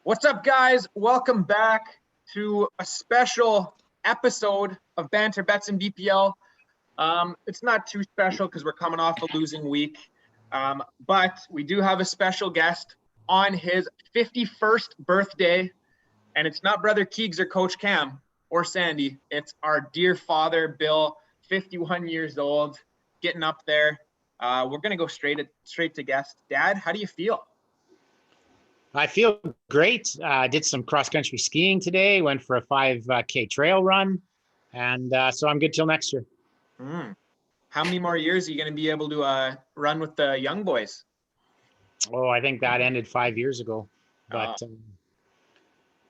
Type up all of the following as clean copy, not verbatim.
What's up, guys? Welcome back to a special episode of Banter Bets and BPL. It's not too special because we're coming off a losing week, but we do have a special guest on his 51st birthday, and it's not Brother Keegs or Coach Cam or Sandy. It's our dear father, Bill, 51 years old, getting up there. We're going to go straight to guest. Dad, how do you feel? I feel great. Did some cross-country skiing today, went for a 5K trail run, and so I'm good till next year. How many more years are you going to be able to run with the young boys? Oh, I think that ended 5 years ago. But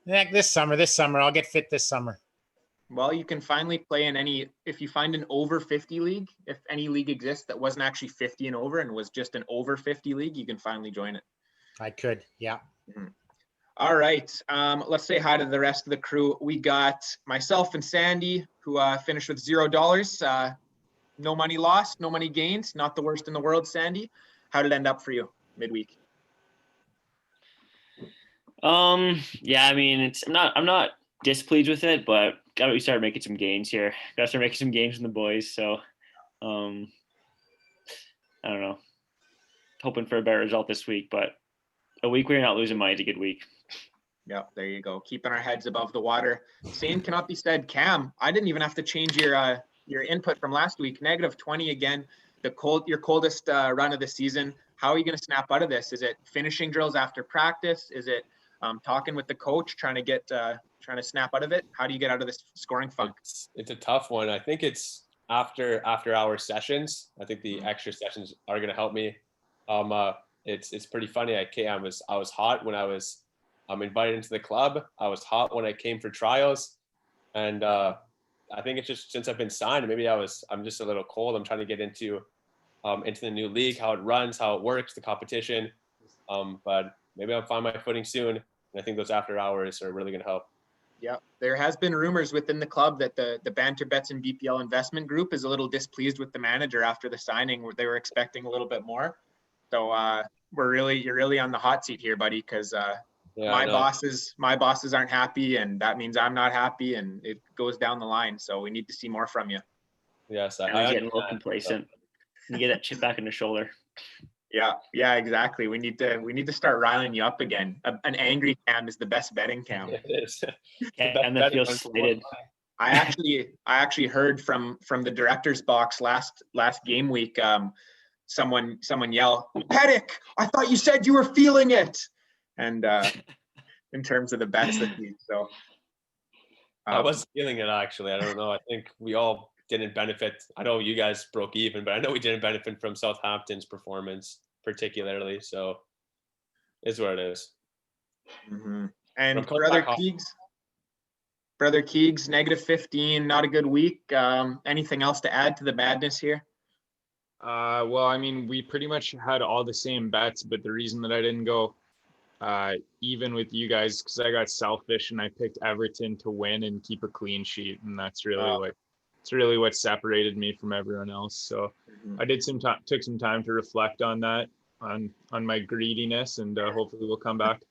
this summer, I'll get fit this summer. Well, you can finally play in if you find an over 50 league, if any league exists that wasn't actually 50 and over and was just an over 50 league, you can finally join it. I could, yeah. All right. Let's say hi to the rest of the crew. We got myself and Sandy, who finished with $0. No money lost, no money gained. Not the worst in the world, Sandy. How did it end up for you midweek? Yeah, I mean, I'm not displeased with it, but we started making some gains here. Got to start making some gains from the boys. So, I don't know. Hoping for a better result this week, but a week where you're not losing money is a good week. Yeah, there you go. Keeping our heads above the water. Same cannot be said. Cam, I didn't even have to change your input from last week. -20 again. Your coldest run of the season. How are you going to snap out of this? Is it finishing drills after practice? Is it talking with the coach, trying to snap out of it? How do you get out of this scoring funk? It's a tough one. I think it's after hour sessions. I think the extra sessions are going to help me. It's pretty funny. I was hot when I was invited into the club. I was hot when I came for trials, and I think it's just since I've been signed, maybe I'm just a little cold. I'm trying to get into the new league, how it runs, how it works, the competition. But maybe I'll find my footing soon, and I think those after hours are really going to help. Yeah, there has been rumors within the club that the Banter Bets and BPL investment group is a little displeased with the manager after the signing, where they were expecting a little bit more. So you're really on the hot seat here, buddy, because my bosses aren't happy, and that means I'm not happy, and it goes down the line. So we need to see more from you. Yes, I'm getting a little complacent. You get that chip back in the shoulder. Yeah, exactly. We need to start riling you up again. An angry Cam is the best betting Cam. It is. And that feels slated. I actually heard from the director's box last game week. Someone yell, "Benteke, I thought you said you were feeling it." And in terms of the bets that he, so I was feeling it actually. I don't know. I think we all didn't benefit. I know you guys broke even, but I know we didn't benefit from Southampton's performance particularly. So it's what it is. Mm-hmm. And Brother Keegs, -15, not a good week. Anything else to add to the madness here? Well, I mean, we pretty much had all the same bets, but the reason that I didn't go even with you guys, because I got selfish and I picked Everton to win and keep a clean sheet, and that's really what separated me from everyone else. So I took some time to reflect on that, on my greediness, and hopefully we'll come back.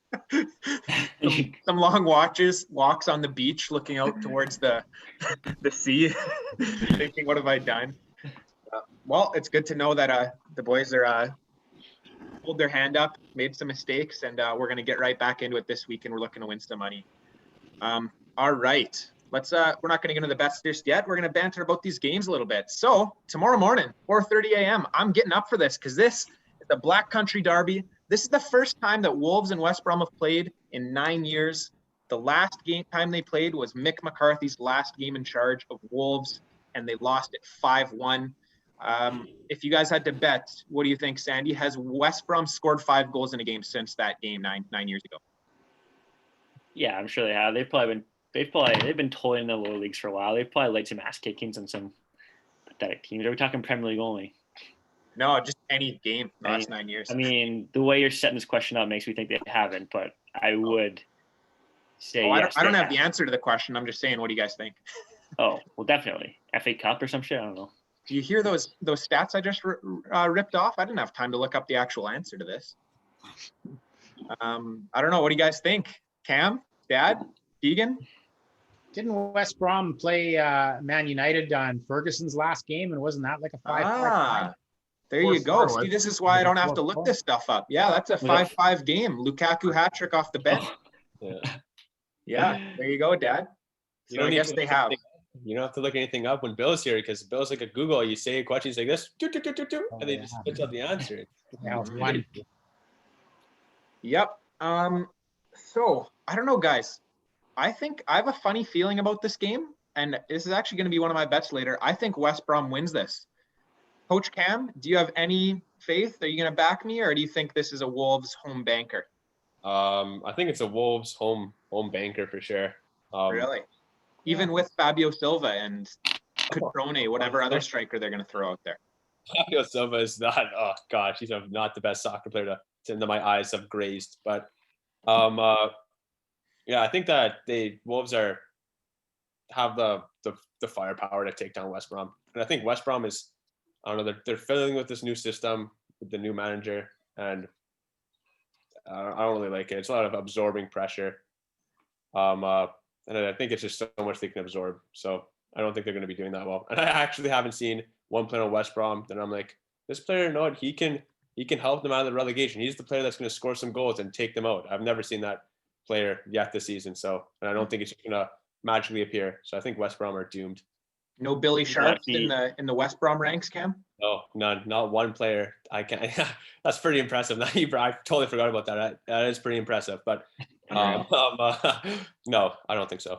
some long walks on the beach, looking out towards the sea, thinking, what have I done? Well, it's good to know that the boys are hold their hand up, made some mistakes, and we're going to get right back into it this week, and we're looking to win some money. All right. Let's we're not going to get into the bets just yet. We're going to banter about these games a little bit. So tomorrow morning, 4:30 a.m., I'm getting up for this because this is the Black Country Derby. This is the first time that Wolves and West Brom have played in 9 years. The last time they played was Mick McCarthy's last game in charge of Wolves, and they lost it 5-1. If you guys had to bet, what do you think, Sandy? Has West Brom scored 5 goals in a game since that game nine years ago? Yeah, I'm sure they have. They've been toiling in the lower leagues for a while. They've probably laid some ass kickings on some pathetic teams. Are we talking Premier League only? No, just any game the last 9 years. I mean, the way you're setting this question up makes me think they haven't, but I would say yes. I don't have the answer to the question. I'm just saying, what do you guys think? Oh, well, definitely. FA Cup or some shit? I don't know. Do you hear those stats I just ripped off? I didn't have time to look up the actual answer to this. I don't know. What do you guys think? Cam, Dad, Keegan? Didn't West Brom play Man United on Ferguson's last game, and wasn't that like a 5-5? There you go. 4-4 See, this is why I don't have to look 4-4. this stuff up. Yeah, that's a 5-5 game. Lukaku hat trick off the bench. Yeah. Yeah, there you go, Dad. So I guess they have. You don't have to look anything up when Bill's here because Bill's like a Google. You say a question, he's like this, and they just spit out the answer. Yeah, one. Yep. So I don't know, guys. I think I have a funny feeling about this game, and this is actually going to be one of my bets later. I think West Brom wins this. Coach Cam, do you have any faith? Are you going to back me, or do you think this is a Wolves home banker? I think it's a Wolves home banker for sure. Really? Even with Fabio Silva and Cutrone, whatever other striker they're going to throw out there. Fabio Silva is not. Oh gosh, he's not the best soccer player to my eyes have grazed. But yeah, I think that Wolves have the firepower to take down West Brom, and I think West Brom is. I don't know. They're filling with this new system with the new manager, and I don't really like it. It's a lot of absorbing pressure. And I think it's just so much they can absorb. So I don't think they're going to be doing that well. And I actually haven't seen one player on West Brom that I'm like, this player, you know what, he can help them out of the relegation. He's the player that's going to score some goals and take them out. I've never seen that player yet this season. So, and I don't think it's going to magically appear. So I think West Brom are doomed. No Billy Sharps in the West Brom ranks, Cam? No, none. Not one player. I can't. That's pretty impressive. Now I totally forgot about that. That is pretty impressive. But no, I don't think so.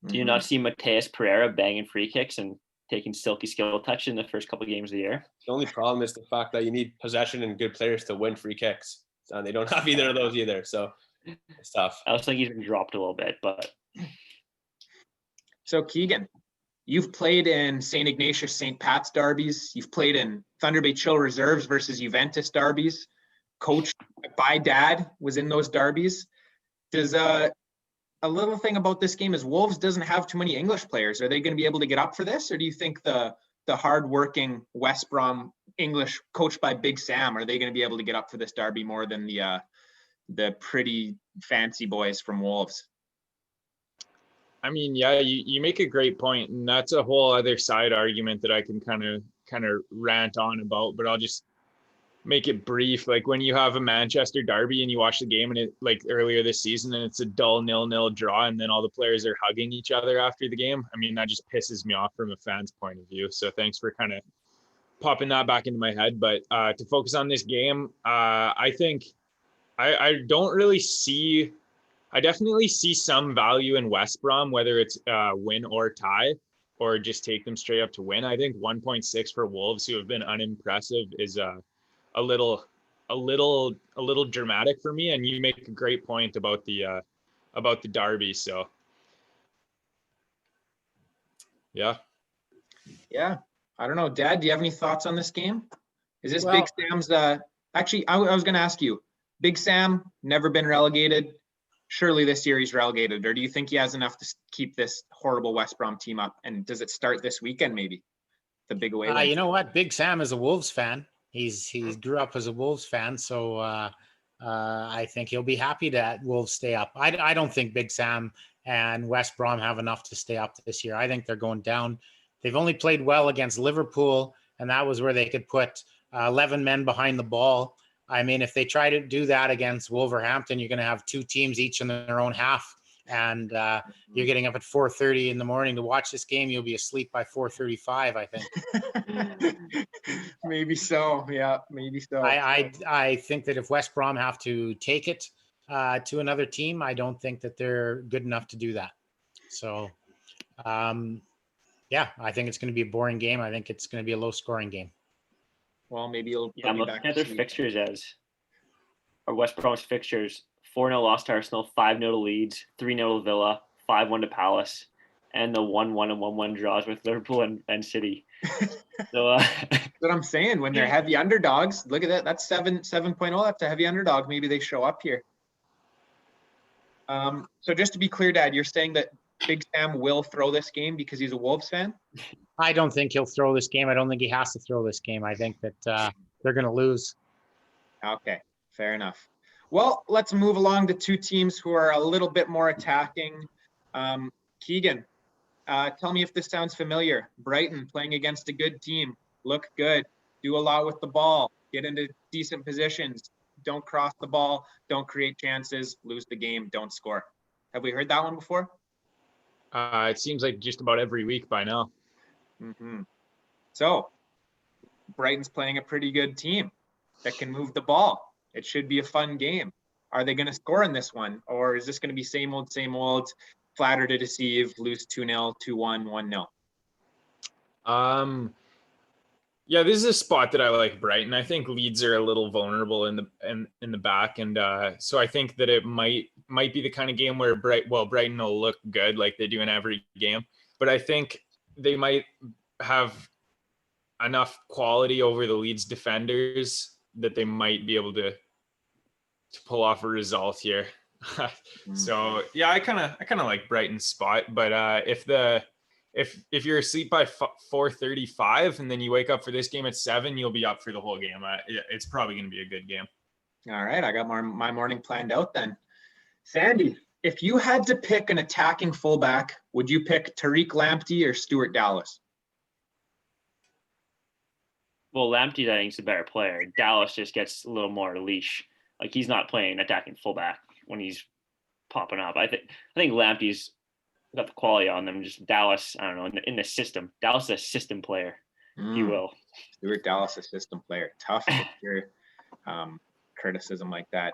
Do you not see Mateus Pereira banging free kicks and taking silky skill touch in the first couple of games of the year? The only problem is the fact that you need possession and good players to win free kicks, and they don't have either of those either. So it's tough. I was thinking he's been dropped a little bit, but So Keegan, you've played in St. Ignatius, St. Pat's derbies. You've played in Thunder Bay Chill Reserves versus Juventus derbies. Coached by Dad was in those derbies. Does a little thing about this game is Wolves doesn't have too many English players. Are they going to be able to get up for this, or do you think the hardworking West Brom English coached by Big Sam, are they going to be able to get up for this derby more than the pretty fancy boys from Wolves? I mean, yeah, you make a great point, and that's a whole other side argument that I can kind of rant on about, but I'll just make it brief. Like when you have a Manchester derby and you watch the game and it like earlier this season and it's a dull 0-0 draw and then all the players are hugging each other after the game. I mean, that just pisses me off from a fan's point of view. So thanks for kind of popping that back into my head. But to focus on this game, I think I don't really see, I definitely see some value in West Brom, whether it's win or tie, or just take them straight up to win. I think 1.6 for Wolves, who have been unimpressive, is a little dramatic for me. And you make a great point about the derby. So yeah. I don't know, Dad, do you have any thoughts on this game? Is this Big Sam's actually I was going to ask you, Big Sam never been relegated. Surely this year he's relegated, or do you think he has enough to keep this horrible West Brom team up? And does it start this weekend, maybe the big away? You know what? Big Sam is a Wolves fan. He grew up as a Wolves fan, so I think he'll be happy that Wolves stay up. I don't think Big Sam and West Brom have enough to stay up this year. I think they're going down. They've only played well against Liverpool, and that was where they could put 11 men behind the ball. I mean, if they try to do that against Wolverhampton, you're going to have two teams each in their own half, and you're getting up at 4:30 in the morning to watch this game. You'll be asleep by 4:35, I think. Maybe so. Yeah, maybe so. I think that if West Brom have to take it to another team, I don't think that they're good enough to do that. So, yeah, I think it's going to be a boring game. I think it's going to be a low-scoring game. Well, maybe you'll. Yeah, I'm looking at their fixtures or West Brom's fixtures: 4-0 loss to Arsenal, 5-0 to Leeds, 3-0 to Villa, 5-1 to Palace, and the 1-1 and 1-1 draws with Liverpool and City. So that's what I'm saying. When they're heavy underdogs, look at that. That's 7.0. That's a heavy underdog. Maybe they show up here. So just to be clear, Dad, you're saying that Big Sam will throw this game because he's a Wolves fan? I don't think he'll throw this game. I don't think he has to throw this game. I think that they're going to lose. Okay, fair enough. Well, let's move along to two teams who are a little bit more attacking. Keegan, tell me if this sounds familiar. Brighton playing against a good team. Look good. Do a lot with the ball. Get into decent positions. Don't cross the ball. Don't create chances. Lose the game. Don't score. Have we heard that one before? It seems like just about every week by now. Mm-hmm. So, Brighton's playing a pretty good team that can move the ball. It should be a fun game. Are they going to score in this one? Or is this going to be same old, flatter to deceive, lose 2-0, 2-1, 1-0? Yeah, this is a spot that I like Brighton. I think Leeds are a little vulnerable in the back, and so I think that it might be the kind of game where Brighton will look good like they do in every game, but I think they might have enough quality over the Leeds defenders that they might be able to pull off a result here. So yeah, I kind of like Brighton's spot, but if you're asleep by 4:35 and then you wake up for this game at 7, you'll be up for the whole game. It's probably going to be a good game. All right, I got my morning planned out then. Sandy, if you had to pick an attacking fullback, would you pick Tariq Lamptey or Stuart Dallas? Well, Lamptey, I think, is a better player. Dallas just gets a little more leash. Like, he's not playing attacking fullback when he's popping up. I think Lamptey's got the quality on them. Just Dallas, I don't know, in the system. Dallas is a system player, if you will. Stuart Dallas, a system player. Tough to hear criticism like that.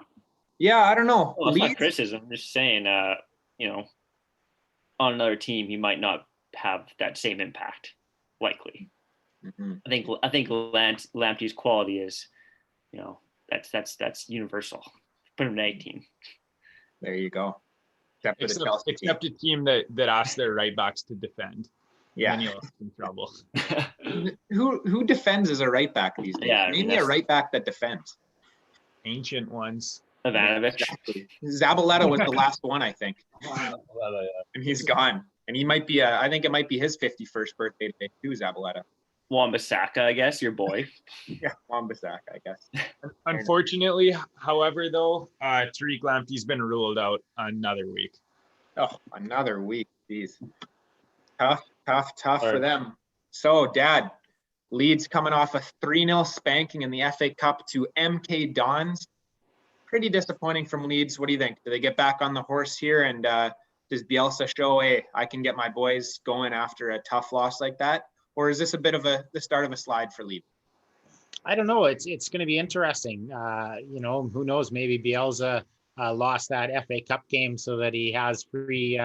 Yeah, I don't know. Well, it's not criticism. I'm just saying, on another team, he might not have that same impact, likely. Mm-hmm. I think Lamptey's quality is, that's universal. Put him in 18. There you go. Except a team that asks their right backs to defend. Yeah. Then you'll have some trouble. Who defends as a right back these days? Yeah, Name me a right back that defends. Ancient ones. Ivanovic. Exactly. Zabaleta was the last one, I think. And he's gone. And he might be I think it might be his 51st birthday today too, Zabaleta. Wan-Bissaka, I guess, your boy. Yeah, Wan-Bissaka, I guess. Unfortunately, however, though, Tariq Lamptey's been ruled out another week. Oh, another week. Jeez. Tough for them. So, Dad, Leeds coming off a 3-0 spanking in the FA Cup to MK Dons. Pretty disappointing from Leeds. What do you think? Do they get back on the horse here? And does Bielsa show, hey, I can get my boys going after a tough loss like that? Or is this a bit of the start of a slide for Leeds? I don't know. It's going to be interesting. Who knows? Maybe Bielsa lost that FA Cup game so that he has free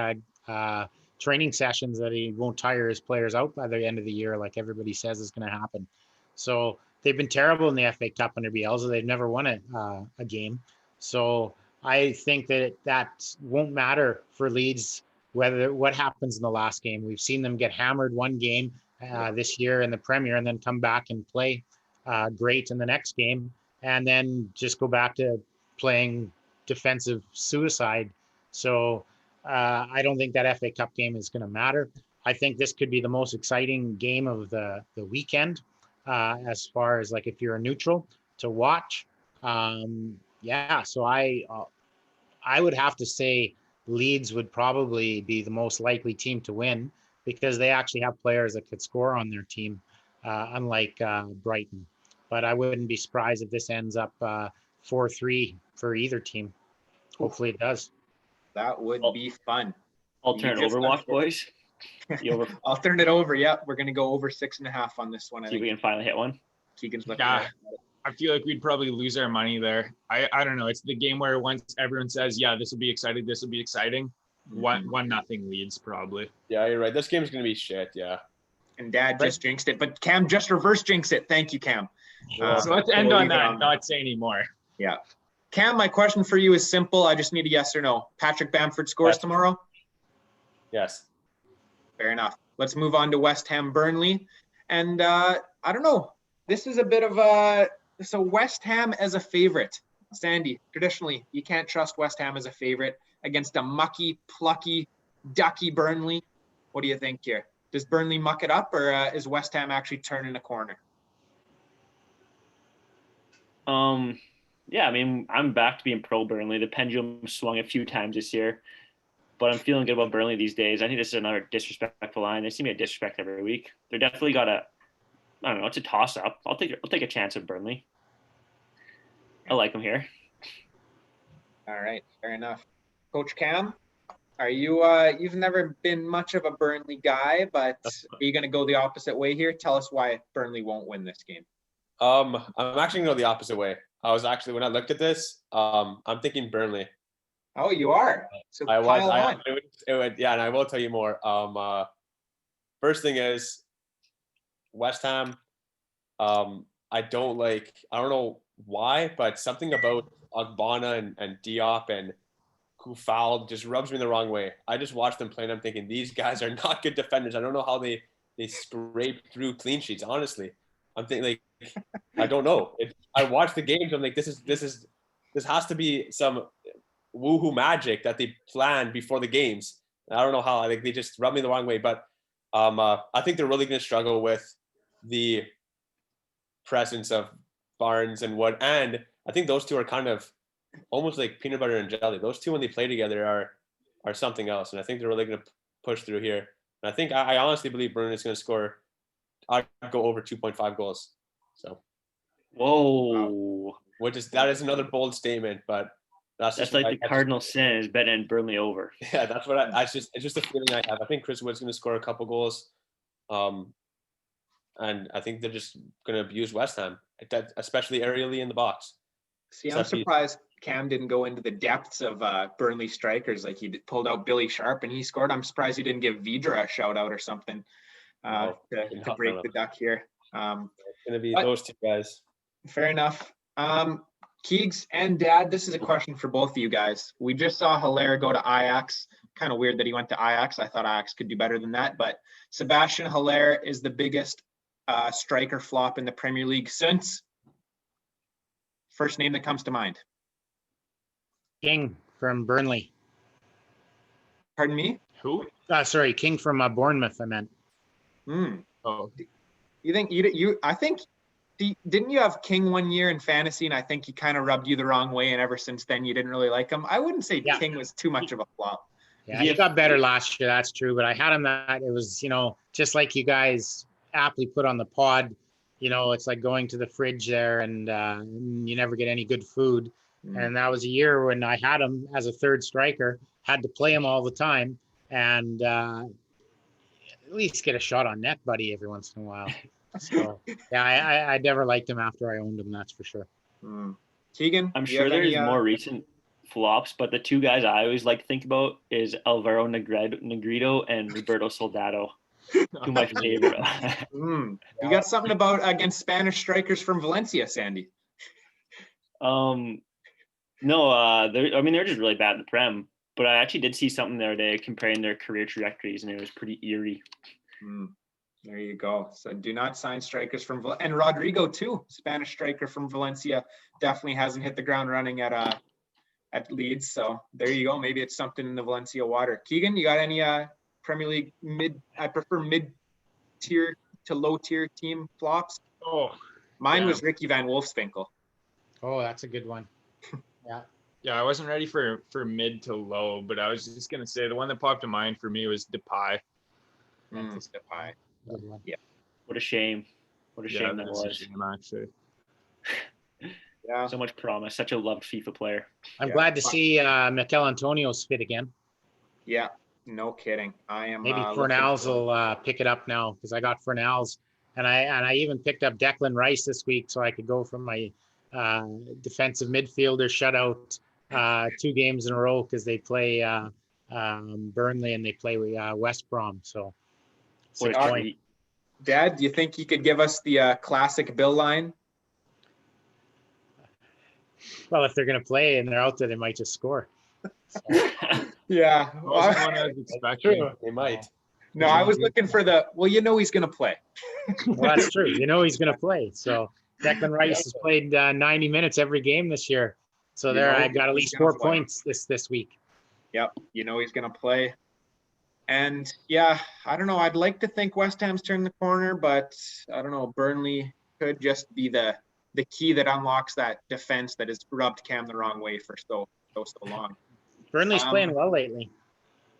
training sessions that he won't tire his players out by the end of the year, like everybody says is going to happen. So they've been terrible in the FA Cup under Bielsa. They've never won a game. So I think that won't matter for Leeds, what happens in the last game. We've seen them get hammered one game this year in the Premier and then come back and play great in the next game and then just go back to playing defensive suicide. So I don't think that FA Cup game is going to matter. I think this could be the most exciting game of the weekend as far as like if you're a neutral to watch. So I would have to say Leeds would probably be the most likely team to win because they actually have players that could score on their team, unlike Brighton. But I wouldn't be surprised if this ends up 4-3 for either team. Hopefully it does. That would be fun. I'll turn Overwatch, boys. I'll turn it over. Yep, we're going to go over 6.5 on this one. See if we can finally hit one. Keegan's looking at it. I feel like we'd probably lose our money there. I don't know. It's the game where once everyone says, yeah, this will be exciting. 1-0 Leeds probably. Yeah, you're right. This game's going to be shit. Yeah. And Dad just jinxed it, but Cam just reverse jinxed it. Thank you, Cam. So let's end on that, not say anymore. Yeah. Cam, my question for you is simple. I just need a yes or no. Patrick Bamford scores tomorrow? Yes. Fair enough. Let's move on to West Ham Burnley. And I don't know. This is a bit of so West Ham as a favorite. Sandy, traditionally, you can't trust West Ham as a favorite against a mucky, plucky, ducky Burnley. What do you think here? Does Burnley muck it up, or is West Ham actually turning a corner? Yeah, I mean, I'm back to being pro Burnley. The pendulum swung a few times this year, but I'm feeling good about Burnley these days. I think this is another disrespectful line. They seem to get disrespect every week. They're definitely got a, I don't know, it's a toss up. I'll take a chance at Burnley. I like them here. All right, fair enough. Coach Cam, are you you've never been much of a Burnley guy, but are you going to go the opposite way here? Tell us why Burnley won't win this game. I'm actually gonna go the opposite way. I was actually, when I looked at this, I'm thinking Burnley. Oh, you are. So I was. pile on. It would, yeah, and I will tell you more. First thing is West Ham. I don't know why, but something about Ogbonna and Diop and who fouled just rubs me the wrong way. I just watched them play and I'm thinking these guys are not good defenders. I don't know how they scrape through clean sheets. Honestly, I'm thinking I don't know. I watched the games. I'm like, this has to be some woohoo magic that they planned before the games. I don't know how. I think they just rub me the wrong way. But I think they're really going to struggle with the presence of Barnes and Wood, and I think those two are kind of almost like peanut butter and jelly. Those two, when they play together, are something else, and I think they're really going to push through here. And I think I honestly believe Bruno is going to score. I'd go over 2.5 goals. So, whoa, that is another bold statement, but that's like the cardinal sin is betting Burnley over. Yeah, that's what it's just a feeling I have. I think Chris Wood's going to score a couple goals, and I think they're just going to abuse West Ham, especially aerially in the box. See, I'm surprised Cam didn't go into the depths of Burnley strikers. Like he pulled out Billy Sharp and he scored. I'm surprised he didn't give Vidra a shout out or something to break the duck here. It's going to be those two guys. Fair enough. Keegs and Dad, this is a question for both of you guys. We just saw Hilaire go to Ajax. Kind of weird that he went to Ajax. I thought Ajax could do better than that. But Sebastian Hilaire is the biggest striker flop in the Premier League since. First name that comes to mind. King from Burnley. Pardon me? Who? Sorry, King from Bournemouth, I meant. Oh. You think I think didn't you have King one year in fantasy, and I think he kind of rubbed you the wrong way, and ever since then you didn't really like him. I wouldn't say King was too much of a flop. Yeah, he got better last year, that's true. But I had him that it was, just like you guys aptly put on the pod, it's like going to the fridge there and you never get any good food. And that was a year when I had him as a third striker, had to play him all the time, and at least get a shot on net, buddy, every once in a while. So yeah, I never liked him after I owned him, that's for sure. Keegan, I'm sure there's more recent flops, but the two guys I always like to think about is Alvaro Negrito and Roberto Soldado. To my favorite. You got something against Spanish strikers from Valencia, Sandy? No, they're just really bad in the Prem. But I actually did see something the other day comparing their career trajectories, and it was pretty eerie. There you go. So do not sign strikers from and Rodrigo too, Spanish striker from Valencia, definitely hasn't hit the ground running at Leeds. So there you go. Maybe it's something in the Valencia water. Keegan, you got any Premier League I prefer mid-tier to low-tier team flops? Mine was Ricky Van Wolfswinkel. Oh, that's a good one. Yeah, I wasn't ready for mid to low, but I was just gonna say the one that popped to mind for me was Depay. Depay. Good one. Yeah. What a shame. What a shame that was. A shame, actually. Yeah. So much promise. Such a loved FIFA player. I'm glad to see Mikel Antonio's fit again. Yeah. No kidding. I am. Maybe Fornals will pick it up now, because I got Fornals, and I even picked up Declan Rice this week so I could go from my defensive midfielder shutout 2 games in a row, because they play Burnley and they play West Brom. So, Dad, do you think you could give us the classic Bill line? Well, if they're going to play and they're out there, they might just score. So. Yeah. True. They might. No, I was looking for he's going to play. Well, that's true. He's going to play. So Declan Rice has played 90 minutes every game this year. So I got at least 4 points this week. Yep. He's going to play. And yeah, I don't know. I'd like to think West Ham's turned the corner, but I don't know. Burnley could just be the the key that unlocks that defense that has rubbed Cam the wrong way for so long. Burnley's playing well lately.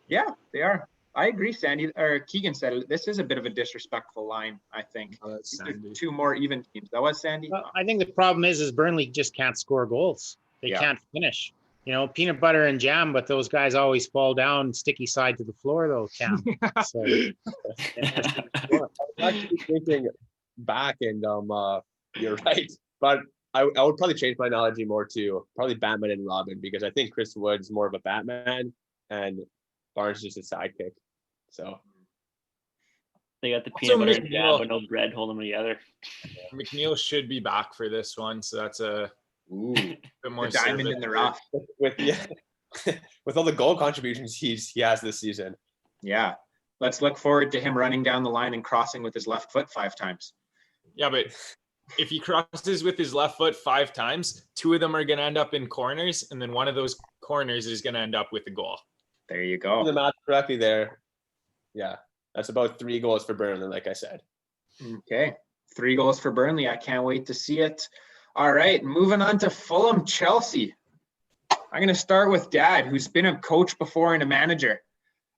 Yeah, they are. I agree, Sandy, or Keegan said it. This is a bit of a disrespectful line, I think. Oh, that's Sandy. Two more even teams. That was Sandy? Well, I think the problem is Burnley just can't score goals. They can't finish. You know, peanut butter and jam, but those guys always fall down sticky side to the floor, though, Cam. So, I was actually thinking back, and you're right, but I would probably change my analogy more to probably Batman and Robin, because I think Chris Wood's more of a Batman and Barnes is just a sidekick. So They got the Also, peanut butter and jam, McNeil- but no bread holding them together. McNeil should be back for this one, so that's a bit more The diamond in the rough. with with all the goal contributions he has this season. Yeah. Let's look forward to him running down the line and crossing with his left foot 5 times. Yeah, but if he crosses with his left foot 5 times, 2 of them are going to end up in corners, and then one of those corners is going to end up with a goal. There you The go. math correctly there. Yeah, that's about 3 goals for Burnley, like I said. Okay. 3 goals for Burnley. I can't wait to see it. All right. Moving on to Fulham, Chelsea. I'm going to start with Dad, who's been a coach before and a manager.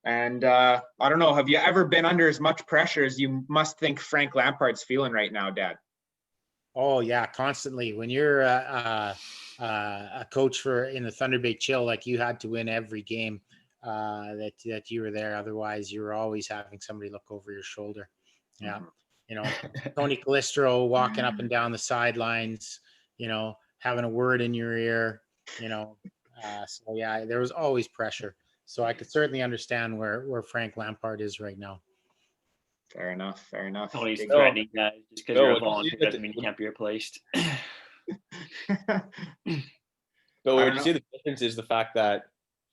And I don't know, have you ever been under as much pressure as you must think Frank Lampard's feeling right now, Dad? oh yeah, constantly. When you're a coach in the Thunder Bay Chill, like you had to win every game that you were there. Otherwise, you were always having somebody look over your shoulder. Yeah. You know, Tony Calistro walking up and down the sidelines, you know, having a word in your ear, you know. So yeah, there was always pressure. So I could certainly understand where Frank Lampard is right now. Fair enough. Fair enough. Tony's Big- threatening guys just because No, you're a would you volunteer see that doesn't mean you can't be replaced. But I would don't you see the difference is the fact that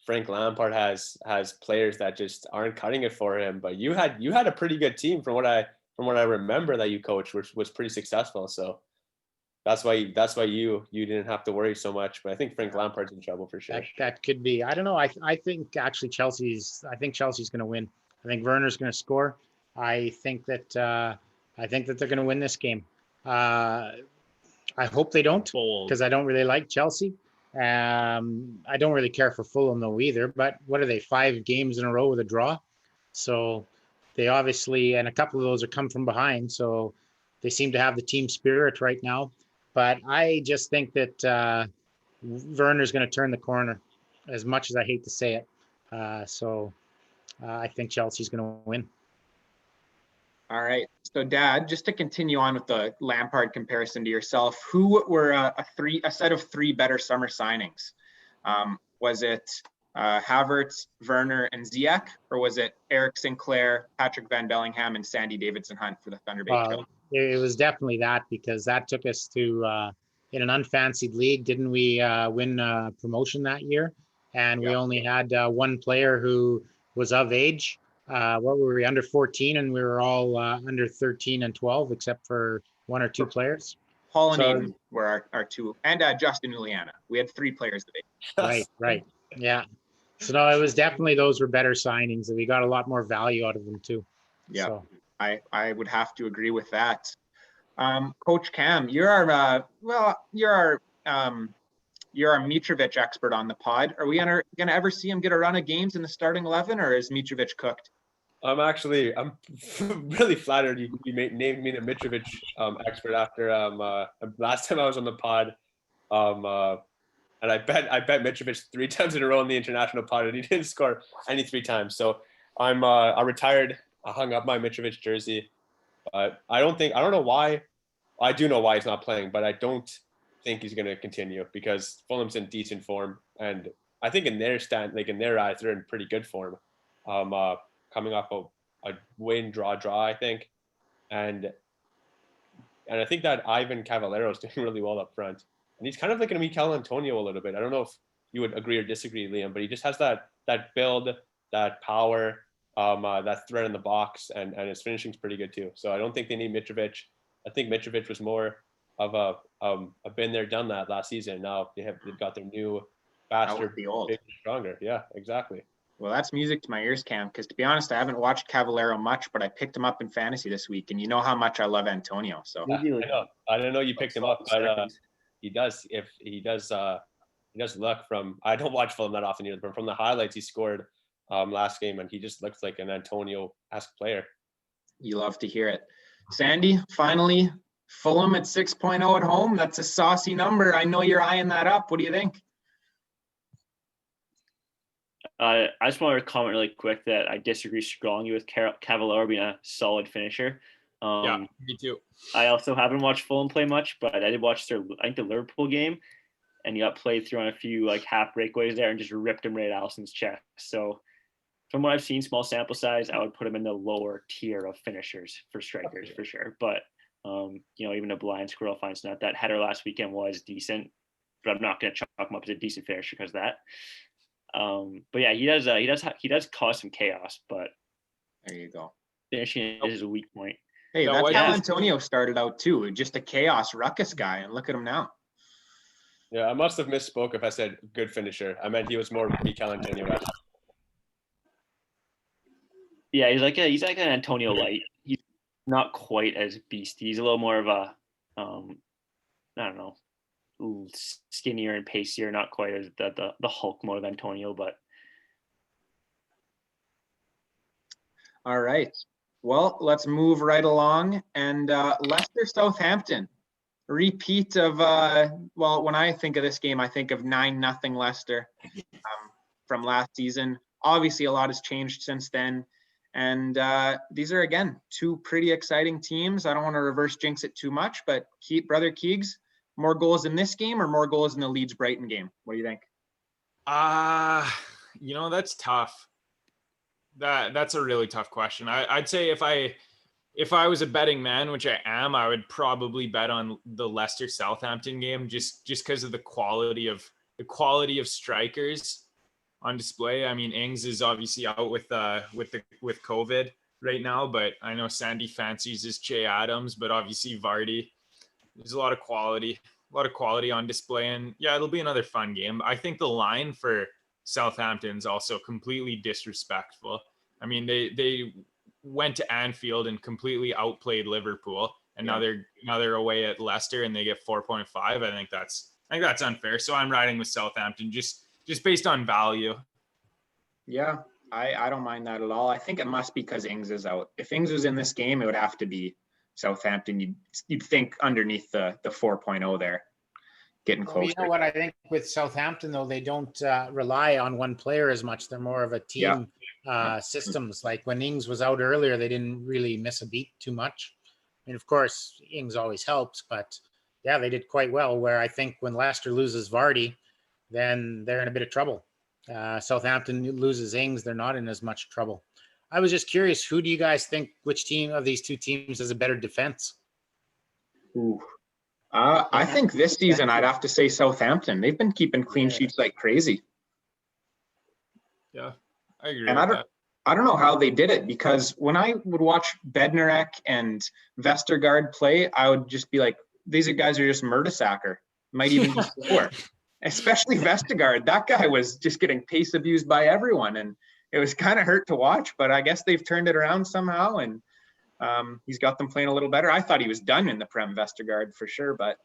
Frank Lampard has players that just aren't cutting it for him. But you had a pretty good team from what I remember that you coached, which was pretty successful. So that's why you didn't have to worry so much. But I think Frank Lampard's in trouble for sure. That could be. I don't know. I think actually Chelsea's going to win. I think Werner's going to score. I think that they're going to win this game. I hope they don't, Bold. because I don't really like Chelsea. I don't really care for Fulham though either. But what are they? 5 games in a row with a draw. So they obviously, and a couple of those are come from behind. So they seem to have the team spirit right now. But I just think that Werner's going to turn the corner, as much as I hate to say it. So I think Chelsea's going to win. All right. So, Dad, just to continue on with the Lampard comparison to yourself, who were a set of 3 better summer signings? Was it Havertz, Werner, and Ziyech, or was it Eric Sinclair, Patrick Van Bellingham, and Sandy Davidson-Hunt for the Thunder Bay Chill? It was definitely that, because that took us to in an unfancied league. Didn't we win promotion that year? And we only had 1 player who was of age. What were we, under 14? And we were all under 13 and 12, except for 1 or 2 players. Paul and So- Aiden were our 2, and Justin Uliana. We had 3 players of age. Right. Yeah. So no, it was definitely, those were better signings, and we got a lot more value out of them too. Yeah. So, I would have to agree with that. Coach Cam, you're our Mitrovic expert on the pod. Are we going to ever see him get a run of games in the starting 11, or is Mitrovic cooked? I'm really flattered you named me the Mitrovic expert after last time I was on the pod. And I bet Mitrovic 3 times in a row in the international pod, and he didn't score any 3 times. So I retired. I hung up my Mitrovic jersey. But I don't know why. I do know why he's not playing, but I don't think he's going to continue, because Fulham's in decent form, and I think in their eyes, they're in pretty good form. Coming off a win, draw, I think, and I think that Ivan Cavallero is doing really well up front, and he's kind of like a Mikel Antonio a little bit. I don't know if you would agree or disagree, Liam, but he just has that build, that power, that threat in the box, and his finishing's pretty good too. So I don't think they need Mitrovic. I think Mitrovic was more of a been there, done that last season. Now they've got their new, faster, The old. bigger, stronger. Yeah, exactly. Well, that's music to my ears, Cam, because to be honest, I haven't watched Cavallero much, but I picked him up in fantasy this week, and you know how much I love Antonio. So Maybe I like know. I don't know you picked him up, but seconds. he does. If he does look from. I don't watch Fulham that often either, but from the highlights he scored last game, and he just looks like an Antonio-esque player. you love to hear it. Sandy, finally, Fulham at 6.0 at home. That's a saucy number. I know you're eyeing that up. What do you think? I just want to comment really quick that I disagree strongly with Cavallero being a solid finisher. Yeah, me too. I also haven't watched Fulham play much, but I did watch the Liverpool game, and he got played through on a few like half breakaways there and just ripped him right at Allison's chest. So from what I've seen, small sample size, I would put him in the lower tier of finishers for strikers for sure. But even a blind squirrel finds out that header last weekend was decent, but I'm not going to chalk him up as a decent finisher because of that. But yeah, he does cause some chaos, but There you go. finishing is a weak point. Hey, No, that's what- how Yeah. Antonio started out too, just a chaos ruckus guy, and look at him now. Yeah, I must have misspoke if I said good finisher. I meant he was more Mikel Antonio. Yeah, he's like an Antonio light. He's not quite as beasty. He's a little more of a I don't know, skinnier and pacier, not quite as the Hulk mode of Antonio, but All right. Well, let's move right along. And Leicester Southampton, repeat of when I think of this game, I think of 9-0 Leicester from last season. Obviously, a lot has changed since then. And these are, again, two pretty exciting teams. I don't want to reverse jinx it too much, but Brother Keegs, more goals in this game or more goals in the Leeds-Brighton game? What do you think? That's tough. That's a really tough question. I'd say if I was a betting man, which I am, I would probably bet on the Leicester Southampton game just because of the quality of strikers on display. I mean, Ings is obviously out with COVID right now, but I know Sandy fancies his Che Adams, but obviously Vardy. There's a lot of quality on display, and yeah, it'll be another fun game. I think the line for Southampton's also completely disrespectful. I mean, they went to Anfield and completely outplayed Liverpool, and now they're away at Leicester and they get 4.5. I think that's unfair. So I'm riding with Southampton just based on value. Yeah, I don't mind that at all. I think it must be because Ings is out. If Ings was in this game, it would have to be Southampton. You'd think underneath the 4.0 there, getting Well, closer. you know what I think with Southampton though, they don't rely on one player as much. They're more of a team systems. Like when Ings was out earlier, they didn't really miss a beat too much. I mean, of course, Ings always helps, but yeah, they did quite well. Where I think when Leicester loses Vardy, then they're in a bit of trouble. Southampton loses Ings, they're not in as much trouble. I was just curious, who do you guys think, which team of these two teams has a better defense? Ooh. I think this season I'd have to say Southampton. They've been keeping clean sheets like crazy. Yeah, I agree. And I don't know how they did it, because when I would watch Bednarek and Vestergaard play, I would just be like, these guys are just Mertesacker. Might even be slower. Especially Vestergaard. That guy was just getting pace abused by everyone, and it was kind of hurt to watch, but I guess they've turned it around somehow, and he's got them playing a little better. I thought he was done in the Prem, Vestergaard, for sure, but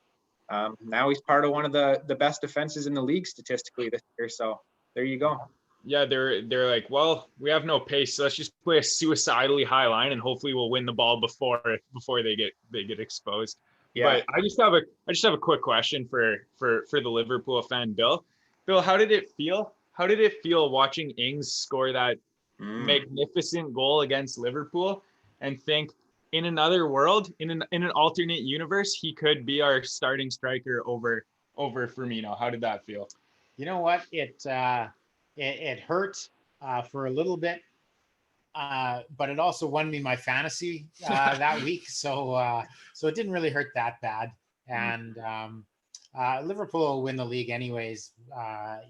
now he's part of one of the best defenses in the league statistically this year, so there you go. Yeah, they're like, well, we have no pace, so let's just play a suicidally high line and hopefully we'll win the ball before they get exposed. Yeah. But I just have a quick question for the Liverpool fan, Bill. Bill, how did it feel? How did it feel watching Ings score that magnificent goal against Liverpool and think in another world, in an alternate universe, he could be our starting striker over Firmino? How did that feel? You know what? It hurt for a little bit, but it also won me my fantasy that week. So it didn't really hurt that bad. And Liverpool will win the league anyways,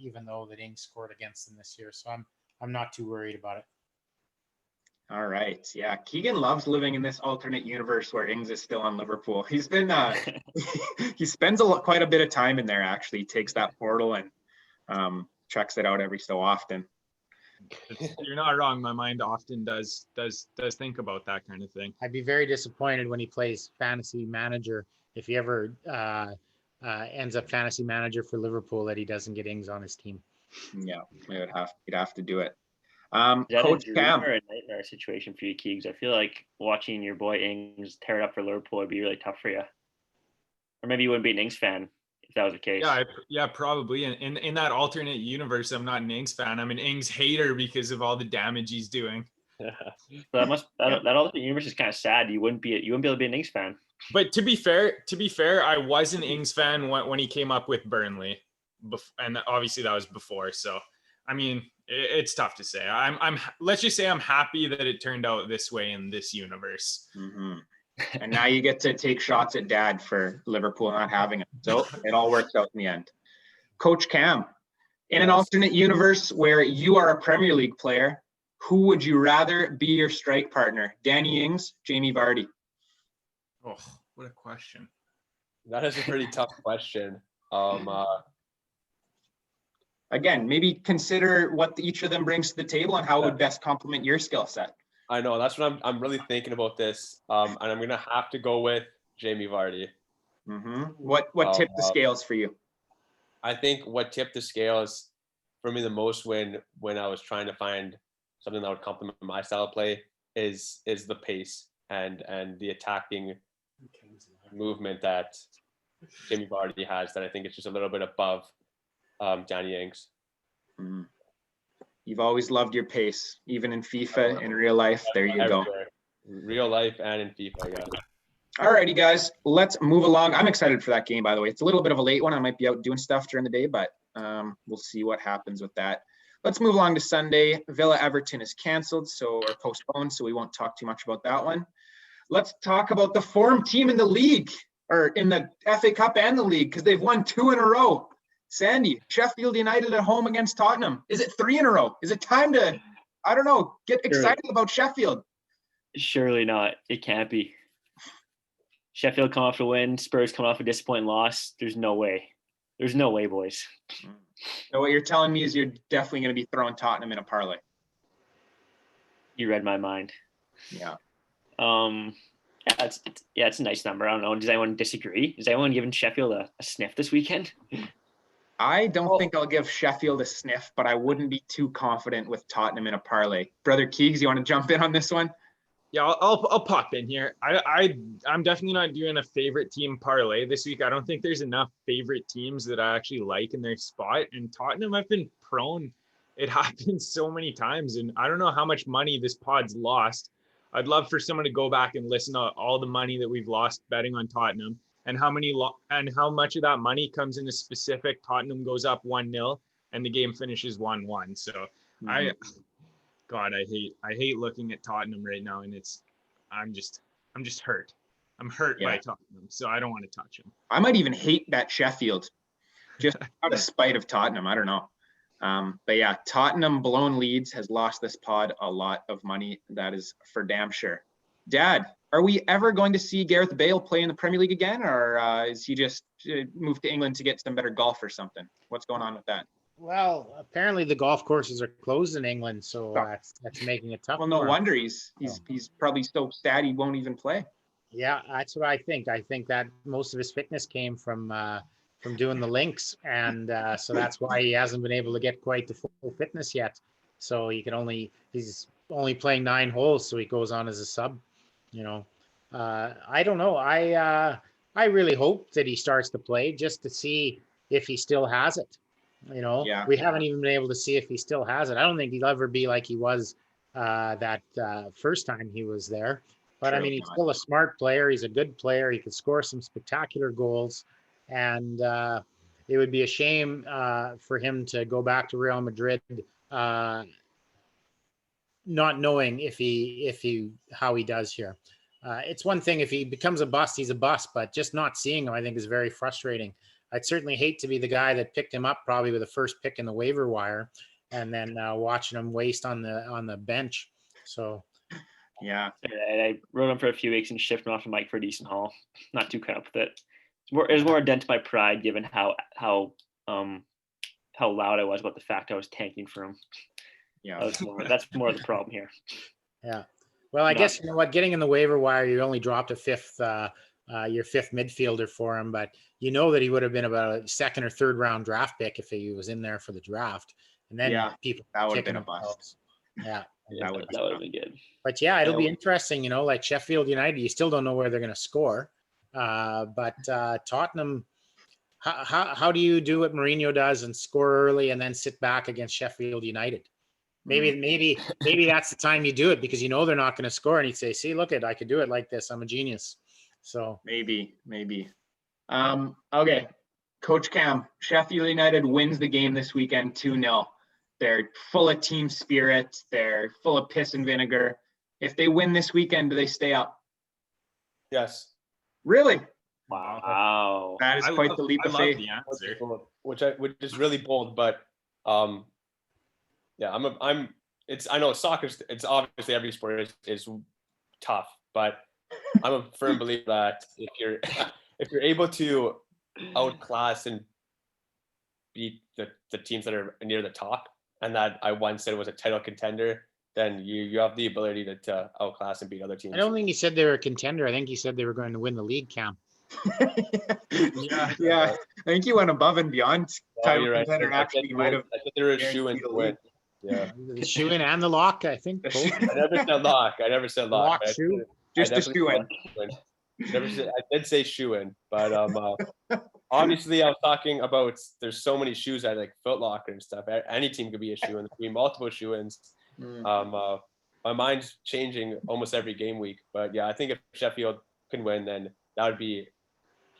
even though the Ings scored against them this year. So I'm not too worried about it. All right. Yeah. Keegan loves living in this alternate universe where Ings is still on Liverpool. He's been, he spends quite a bit of time in there, actually. He takes that portal and checks it out every so often. You're not wrong. My mind often does think about that kind of thing. I'd be very disappointed when he plays fantasy manager if he ever ends up fantasy manager for Liverpool that he doesn't get Ings on his team. Yeah, you'd have to do it. Is that Coach a dream Cam. or a nightmare situation for you, Keegs? I feel like watching your boy Ings tear it up for Liverpool would be really tough for you. Or maybe you wouldn't be an Ings fan if that was the case. Yeah, probably. And in that alternate universe, I'm not an Ings fan. I'm an Ings hater because of all the damage he's doing. So that alternate universe is kind of sad. You wouldn't be able to be an Ings fan. But to be fair, I was an Ings fan when he came up with Burnley, and obviously that was before. So, I mean, it's tough to say. Let's just say I'm happy that it turned out this way in this universe. Mm-hmm. And now you get to take shots at Dad for Liverpool not having it. So it all works out in the end. Coach Cam, in an alternate universe where you are a Premier League player, who would you rather be your strike partner? Danny Ings, Jamie Vardy? Oh, what a question. That is a pretty tough question. Again, maybe consider what each of them brings to the table and how it would best complement your skill set. I know, that's what I'm really thinking about this. And I'm going to have to go with Jamie Vardy. Mm-hmm. What tipped the scales for you? I think what tipped the scales for me the most when I was trying to find something that would complement my style of play is the pace and the attacking movement that Jamie Vardy has, that I think is just a little bit above Danny Ings. Mm-hmm. You've always loved your pace, even in FIFA, in real life. There you go. Real life and in FIFA, yeah. All righty, guys. Let's move along. I'm excited for that game, by the way. It's a little bit of a late one. I might be out doing stuff during the day, but we'll see what happens with that. Let's move along to Sunday. Villa-Everton is canceled, or postponed, so we won't talk too much about that one. Let's talk about the form team in the league, or in the FA Cup and the league, because they've won 2 in a row. Sandy, Sheffield United at home against Tottenham. Is it 3 in a row? Is it time to, I don't know, get excited about Sheffield? Surely not. It can't be. Sheffield come off a win. Spurs come off a disappointing loss. There's no way. There's no way, boys. So what you're telling me is you're definitely going to be throwing Tottenham in a parlay. You read my mind. Yeah. It's a nice number. I don't know. Does anyone disagree? Is anyone giving Sheffield a sniff this weekend? I don't think I'll give Sheffield a sniff, but I wouldn't be too confident with Tottenham in a parlay. Brother Keegs, you want to jump in on this one? Yeah, I'll pop in here. I'm definitely not doing a favorite team parlay this week. I don't think there's enough favorite teams that I actually like in their spot. And Tottenham, I've been prone. It happens so many times, and I don't know how much money this pod's lost. I'd love for someone to go back and listen to all the money that we've lost betting on Tottenham. And how much of that money comes in a specific Tottenham goes up 1-0 and the game finishes 1-1. So I hate looking at Tottenham right now, and I'm just hurt. I'm hurt by Tottenham, so I don't want to touch them. I might even hate that Sheffield, just out of spite of Tottenham. I don't know. But yeah, Tottenham blown leads has lost this pod a lot of money. That is for damn sure. Dad, are we ever going to see Gareth Bale play in the Premier League again, or is he just moved to England to get some better golf or something? What's going on with that? Well, apparently the golf courses are closed in England, so that's making it tough. Well, no wonder he's probably so sad he won't even play. Yeah, that's what I think. I think that most of his fitness came from doing the links, and so that's why he hasn't been able to get quite the full fitness yet. So he's only playing 9 holes, so he goes on as a sub. I don't know. I really hope that he starts to play just to see if he still has it. We haven't even been able to see if he still has it. I don't think he'll ever be like he was that first time he was there. But I mean, he's still a smart player. He's a good player. He could score some spectacular goals, and it would be a shame for him to go back to Real Madrid, not knowing how he does here. It's one thing if he becomes a bust, he's a bust, but just not seeing him, I think, is very frustrating. I'd certainly hate to be the guy that picked him up probably with the first pick in the waiver wire, and then watching him waste on the bench. So, yeah. I wrote him for a few weeks and shipped him off to Mike for a decent haul. Not too cut up with it. It was more a dent to my pride, given how loud I was about the fact I was tanking for him. Yeah. That's more the problem here. Yeah. Well, I guess you know what, getting in the waiver wire, you only dropped your fifth midfielder for him, but you know that he would have been about a second or third round draft pick if he was in there for the draft. And then people that would have kicking been a bust. themselves. Yeah. That would have been good. But yeah, it'll be interesting, you know, like Sheffield United, you still don't know where they're going to score. But Tottenham, how do you do what Mourinho does and score early and then sit back against Sheffield United? Maybe that's the time you do it, because you know they're not going to score, and you'd say, "See, look I could do it like this. I'm a genius." So maybe. Okay, Coach Cam, Sheffield United wins the game this weekend 2-0. They're full of team spirit. They're full of piss and vinegar. If they win this weekend, do they stay up? Yes. Really? Wow. That is quite the leap of faith. The answer. Which is really bold, but yeah, I know soccer's, it's obviously every sport is tough, but I'm a firm believer that if you're able to outclass and beat the teams that are near the top, and that I once said was a title contender, then you have the ability to outclass and beat other teams. I don't think he said they were a contender. I think he said they were going to win the league, Cam. Yeah. I think he went above and beyond. Title contender. Right. Actually, might have. I think they were a shoe-in to win. Yeah. The shoe-in and the lock, I think. Both. I never said lock. Lock, shoe. Just a shoe-in. I did say shoe-in, but obviously I was talking about there's so many shoes at like Foot Locker and stuff. Any team could be a shoe-in. There could be multiple shoe-ins. My mind's changing almost every game week, but yeah, I think if Sheffield can win, then that would be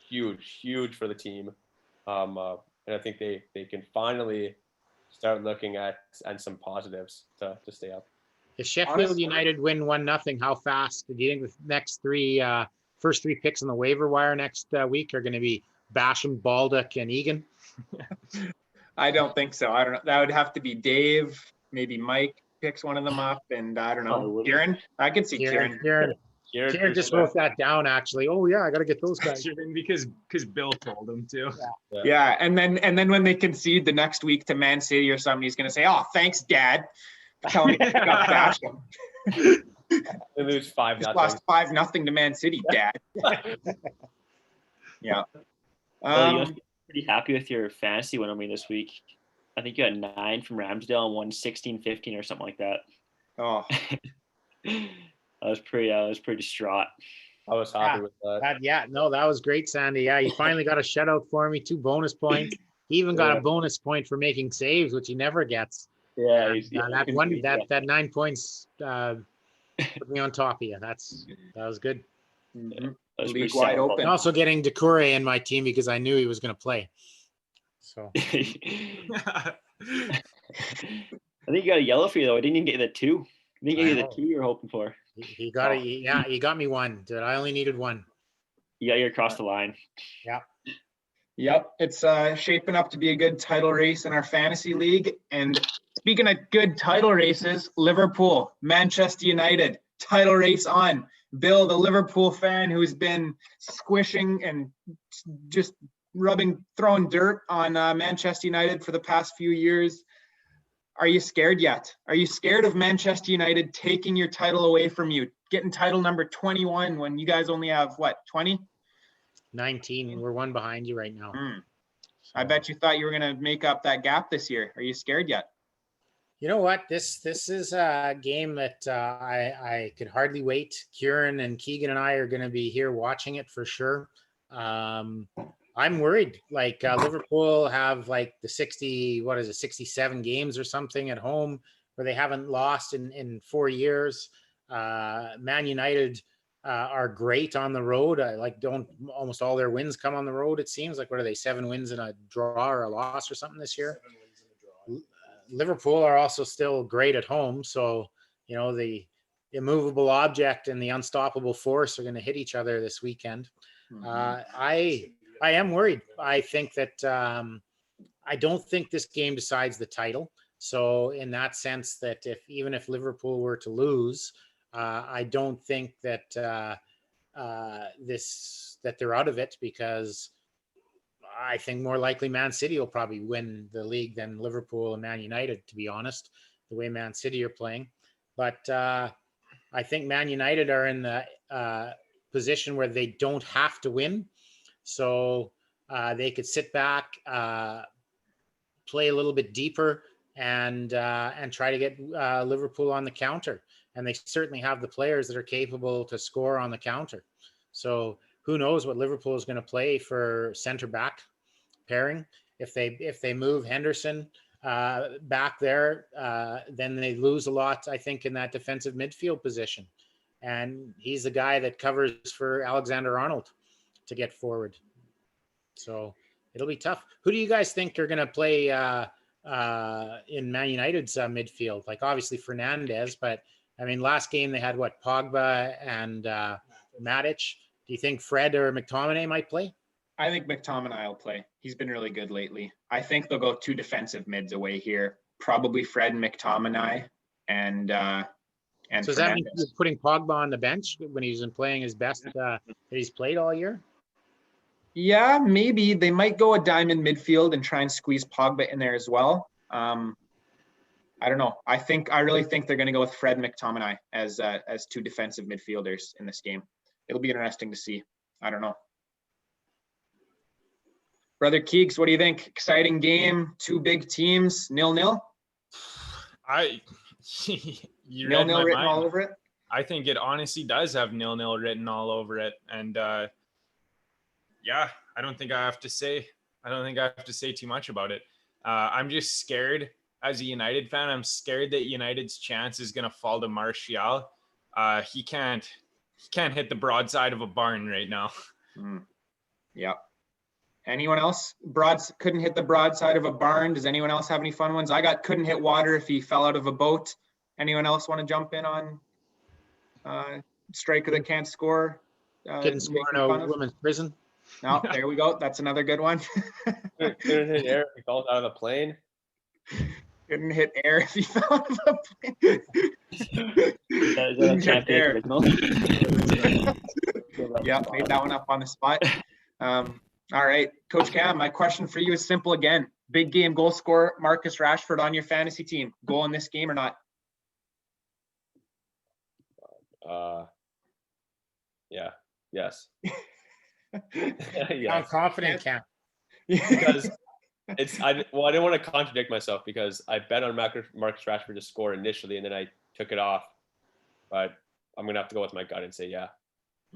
huge for the team. And I think they can finally start looking at some positives to stay up. If Sheffield United win 1-0, how fast do you think the next first three picks on the waiver wire next week are going to be Basham, Baldock, and Egan? I don't think so. I don't know. That would have to be Dave, maybe Mike picks one of them up, and I don't know. Kieran? I could see Kieran. Kieran just wrote that down, actually. Oh yeah, I got to get those guys. because Bill told him to. Yeah, and then when they concede the next week to Man City or something, he's going to say, "Oh, thanks, Dad. Tell me I got Basham." They lose 5-0. Just lost 5-0 to Man City, Dad. Yeah. You must be pretty happy with your fantasy win on me this week. I think you had 9 from Ramsdale and 1 16-15 or something like that. Oh. I was pretty distraught. I was happy with that. That was great, Sandy. Yeah, you finally got a shutout for me, 2 bonus points. He even got a bonus point for making saves, which he never gets. Yeah, that 9 points put me on top of you. That was good. Mm-hmm. That was League wide open. And also getting Decore in my team because I knew he was going to play. So I think you got a yellow for you though. I didn't even get you the 2. I didn't get you the 2 you were hoping for. He got it. Yeah, he got me 1. Dude, I only needed 1. You got you across the line. Yeah. Yep, it's shaping up to be a good title race in our fantasy league. And speaking of good title races, Liverpool, Manchester United, title race on. Bill, the Liverpool fan who's been squishing and just throwing dirt on Manchester United for the past few years. Are you scared yet? Are you scared of Manchester United taking your title away from you, getting title number 21 when you guys only have, 20? 19. We're 1 behind you right now. So. I bet you thought you were going to make up that gap this year. Are you scared yet? You know what? This is a game that I could hardly wait. Kieran and Keegan and I are going to be here watching it for sure. I'm worried. Liverpool have the 67 games or something at home where they haven't lost in 4 years. Man United are great on the road. Almost all their wins come on the road. It seems what are they? 7 wins and a draw or a loss or something this year. 7 wins and a draw. Liverpool are also still great at home. So, the immovable object and the unstoppable force are going to hit each other this weekend. Mm-hmm. I am worried. I think that I don't think this game decides the title. So in that sense, that even if Liverpool were to lose, I don't think that that they're out of it, because I think more likely Man City will probably win the league than Liverpool and Man United, to be honest. the way Man City are playing. But I think Man United are in the position where they don't have to win. So they could sit back, play a little bit deeper, and try to get Liverpool on the counter. And they certainly have the players that are capable to score on the counter. So who knows what Liverpool is going to play for center back pairing. If they move Henderson back there, then they lose a lot, I think, in that defensive midfield position. And he's the guy that covers for Alexander-Arnold to get forward. So it'll be tough. Who do you guys think are going to play in Man United's midfield? Like obviously Fernandes, but I mean, last game they had Pogba and Matic. Do you think Fred or McTominay might play? I think McTominay will play. He's been really good lately. I think they'll go 2 defensive mids away here. Probably Fred and McTominay and so does Fernandes. that mean he's putting Pogba on the bench when he's been playing his best that he's played all year? Yeah, maybe they might go a diamond midfield and try and squeeze Pogba in there as well. I don't know. I really think they're going to go with Fred and McTominay as 2 defensive midfielders in this game. It'll be interesting to see. I don't know. Brother Keeks, what do you think? Exciting game, 2 big teams, 0-0? You 0-0 written all over it? I think it honestly does have 0-0 written all over it. And yeah, I don't think I have to say too much about it. I'm just scared as a United fan. I'm scared that United's chance is going to fall to Martial. He can't hit the broadside of a barn right now. Yeah. Anyone else? Couldn't hit the broadside of a barn. Does anyone else have any fun ones? I got couldn't hit water if he fell out of a boat. Anyone else want to jump in on striker that can't score? Couldn't score in a women's prison. No, there we go. That's another good one. Couldn't hit air if he falls out of the plane. Couldn't hit air if he fell out of a plane. Couldn't hit air. Yeah, made that one up on the spot. All right, Coach Cam, my question for you is simple again. Big game goal scorer Marcus Rashford on your fantasy team. Goal in this game or not? Yeah. Yes. Yes. I'm confident, Cam. Because I didn't want to contradict myself because I bet on Marcus Rashford to score initially and then I took it off. But I'm gonna have to go with my gut and say yeah.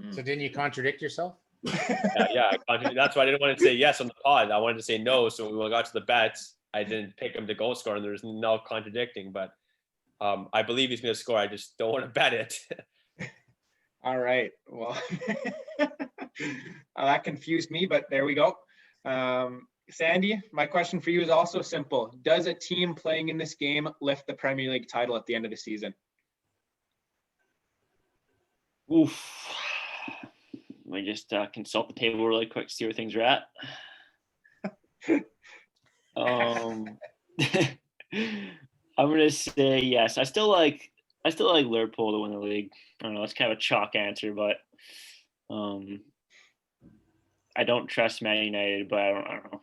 So didn't you contradict yourself? Yeah. That's why I didn't want to say yes on the pod. I wanted to say no. So when we got to the bets, I didn't pick him to goal score, and there's no contradicting. But I believe he's going to score. I just don't want to bet it. All right. Well, that confused me, but there we go. Sandy, my question for you is also simple. Does a team playing in this game lift the Premier League title at the end of the season? Oof. Let me just consult the table really quick, see where things are at. I'm gonna say yes. I still like Liverpool to win the league. I don't know. It's kind of a chalk answer, but I don't trust Man United. But I don't know.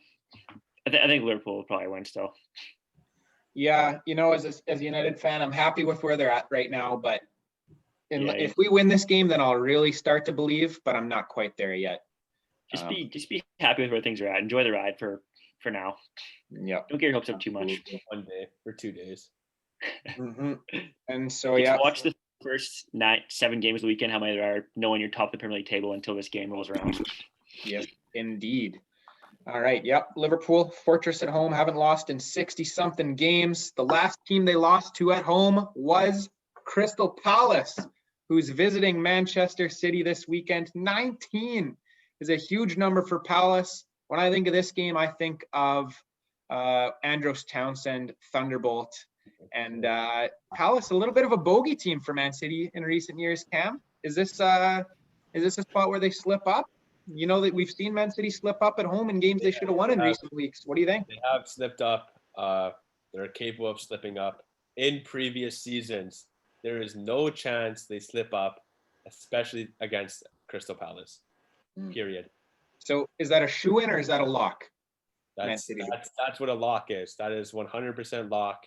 I think Liverpool will probably win still. Yeah, as a United fan, I'm happy with where they're at right now, but. If we win this game, then I'll really start to believe, but I'm not quite there yet. Just be happy with where things are at. Enjoy the ride for now. Yeah. Don't get your hopes up too much. 1 day or 2 days. Mm-hmm. And so watch the first 7 games of the weekend. How many there are, knowing you're top of the Premier League table until this game rolls around. Yes, indeed. All right. Yep. Liverpool, fortress at home, haven't lost in 60-something games. The last team they lost to at home was Crystal Palace, who's visiting Manchester City this weekend. 19 is a huge number for Palace. When I think of this game, I think of Andros Townsend, Thunderbolt, and Palace, a little bit of a bogey team for Man City in recent years. Cam, is this a spot where they slip up? You know that we've seen Man City slip up at home in games they should have won in recent weeks. What do you think? They have slipped up. They're capable of slipping up in previous seasons. There is no chance they slip up, especially against Crystal Palace. Period. So is that a shoe-in or is that a lock? That's what a lock is. That is 100% lock.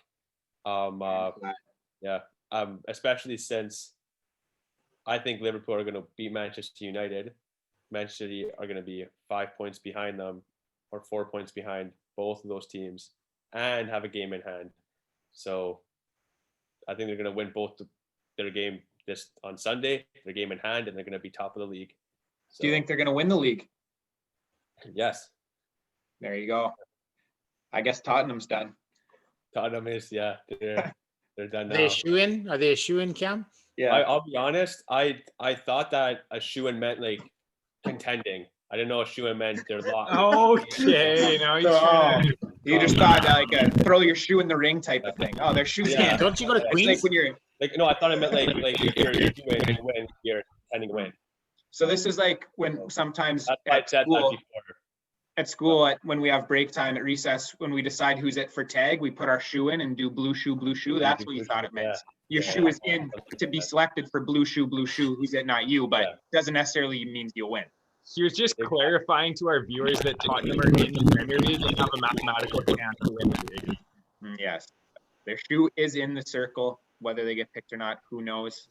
Yeah. Especially since I think Liverpool are going to beat Manchester United. Manchester City are going to be 5 points behind them, or 4 points behind both of those teams, and have a game in hand. So I think they're going to win both their game this on Sunday, their game in hand, and they're going to be top of the league. So, Do you think they're going to win the league? Yes. There you go. I guess Tottenham's done. Tottenham is, yeah, they're done Are now. they a shoe-in? Are they a shoe-in, Cam? Yeah. I'll be honest. I thought that a shoe-in meant like contending. I didn't know a shoe-in meant their lot. Okay, now he's trying to. You just thought like a throw your shoe in the ring type of thing. Oh, their shoes Yeah. in. Don't you go to It's Queens? like when you're. Like no, I thought it meant like if you're doing to win, you're intending to win. So this is like when sometimes That's why I said that before. when we have break time at recess, when we decide who's it for tag, we put our shoe in and do blue shoe, blue shoe. That's what you thought it meant. Your shoe is in to be selected for blue shoe, who's it, not you, but doesn't necessarily mean you'll win. He was just clarifying to our viewers that Tottenham are in the Premier League and have a mathematical chance to win the league. Yes. Their shoe is in the circle. Whether they get picked or not, who knows?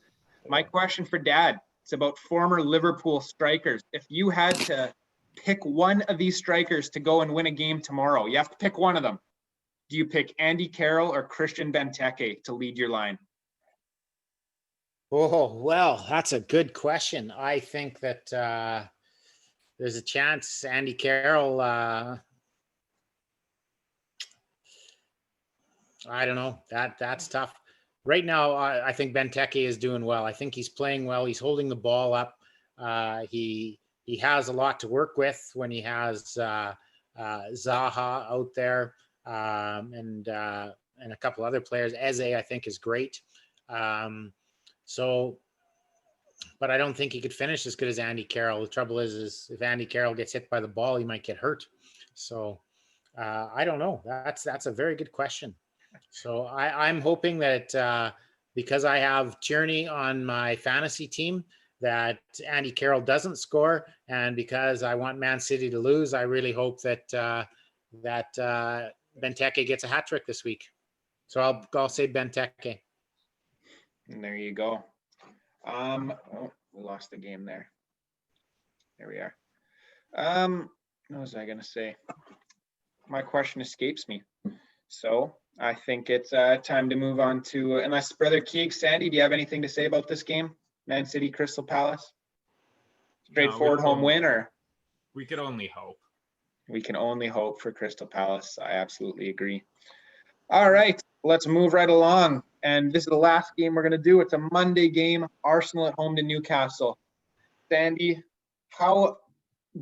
My question for Dad, it's about former Liverpool strikers. If you had to pick one of these strikers to go and win a game tomorrow, you have to pick one of them. Do you pick Andy Carroll or Christian Benteke to lead your line? Oh, well, that's a good question. I think that there's a chance Andy Carroll, I don't know. That's tough. Right now, I think Benteke is doing well. I think he's playing well. He's holding the ball up. He has a lot to work with when he has Zaha out there and a couple other players. Eze, I think, is great. But I don't think he could finish as good as Andy Carroll. The trouble is if Andy Carroll gets hit by the ball, he might get hurt. So I don't know. That's a very good question. So I'm hoping that because I have Tierney on my fantasy team, that Andy Carroll doesn't score, and because I want Man City to lose, I really hope that Benteke gets a hat trick this week. So I'll say Benteke. And there you go. We lost the game there. There we are. What was I going to say? My question escapes me. So I think it's time to move on to, unless Brother Keeg, Sandy, do you have anything to say about this game? Man City, Crystal Palace? Straightforward home win, or? We could only hope. We can only hope for Crystal Palace. I absolutely agree. All right, let's move right along. And this is the last game we're going to do. It's a Monday game, Arsenal at home to Newcastle. Sandy, how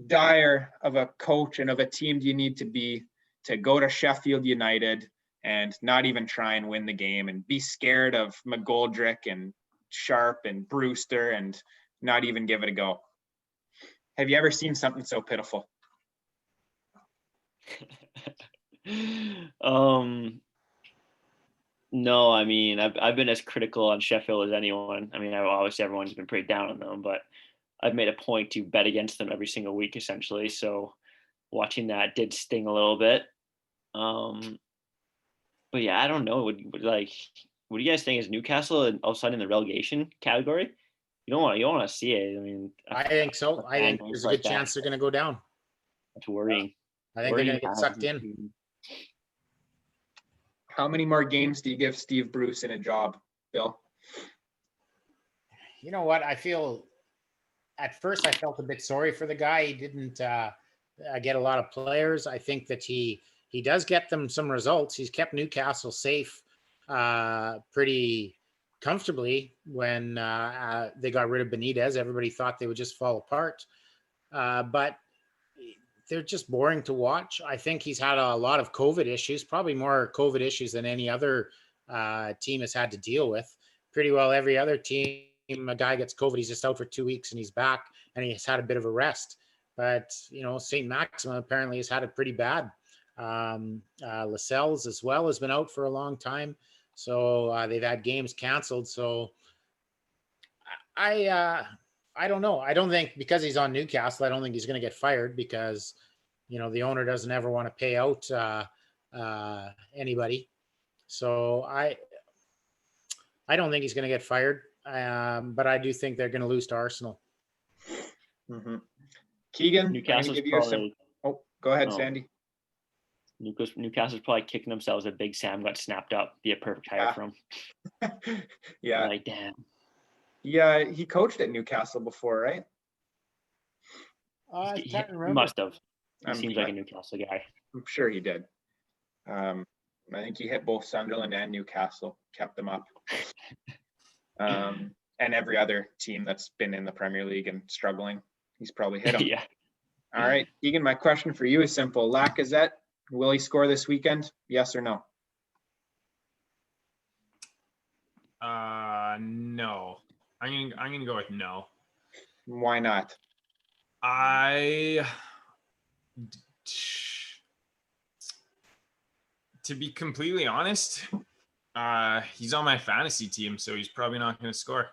dire of a coach and of a team do you need to be to go to Sheffield United and not even try and win the game and be scared of McGoldrick and Sharp and Brewster and not even give it a go? Have you ever seen something so pitiful? No, I mean, I've been as critical on Sheffield as anyone. I mean, obviously everyone's been pretty down on them, but I've made a point to bet against them every single week, essentially. So watching that did sting a little bit. But yeah, I don't know. What do you guys think? Is Newcastle all of a sudden in the relegation category? You don't want to see it. I mean, I think so. I think there's a good chance they're going to go down. That's worrying. I think they're going to get sucked in. How many more games do you give Steve Bruce in a job, Bill? You know what? At first I felt a bit sorry for the guy. He didn't get a lot of players. I think that he does get them some results. He's kept Newcastle safe pretty comfortably when they got rid of Benitez. Everybody thought they would just fall apart. But they're just boring to watch. I think he's had a lot of COVID issues, probably more COVID issues than any other team has had to deal with. Pretty well every other team, a guy gets COVID, he's just out for 2 weeks and he's back and he's had a bit of a rest. But, St. Maximin apparently has had it pretty bad. Lascelles as well has been out for a long time. So they've had games canceled. So I don't know. I don't think because he's on Newcastle, I don't think he's going to get fired because, the owner doesn't ever want to pay out anybody. So I don't think he's going to get fired, but I do think they're going to lose to Arsenal. Mm-hmm. Keegan, Newcastle's give you probably. Oh, go ahead, Oh. Sandy. Newcastle's probably kicking themselves that Big Sam got snapped up. Be a perfect hire for him. Yeah. Like, damn. Yeah, he coached at Newcastle before, right? I can't He remember. must have. He I'm seems sure- like a Newcastle guy. I'm sure he did. I think he hit both Sunderland and Newcastle, kept them up. And every other team that's been in the Premier League and struggling, he's probably hit them. Yeah. All right, Keegan, my question for you is simple. Lacazette, will he score this weekend? Yes or no? No. I'm gonna go with no. Why not? To be completely honest, he's on my fantasy team, so he's probably not going to score.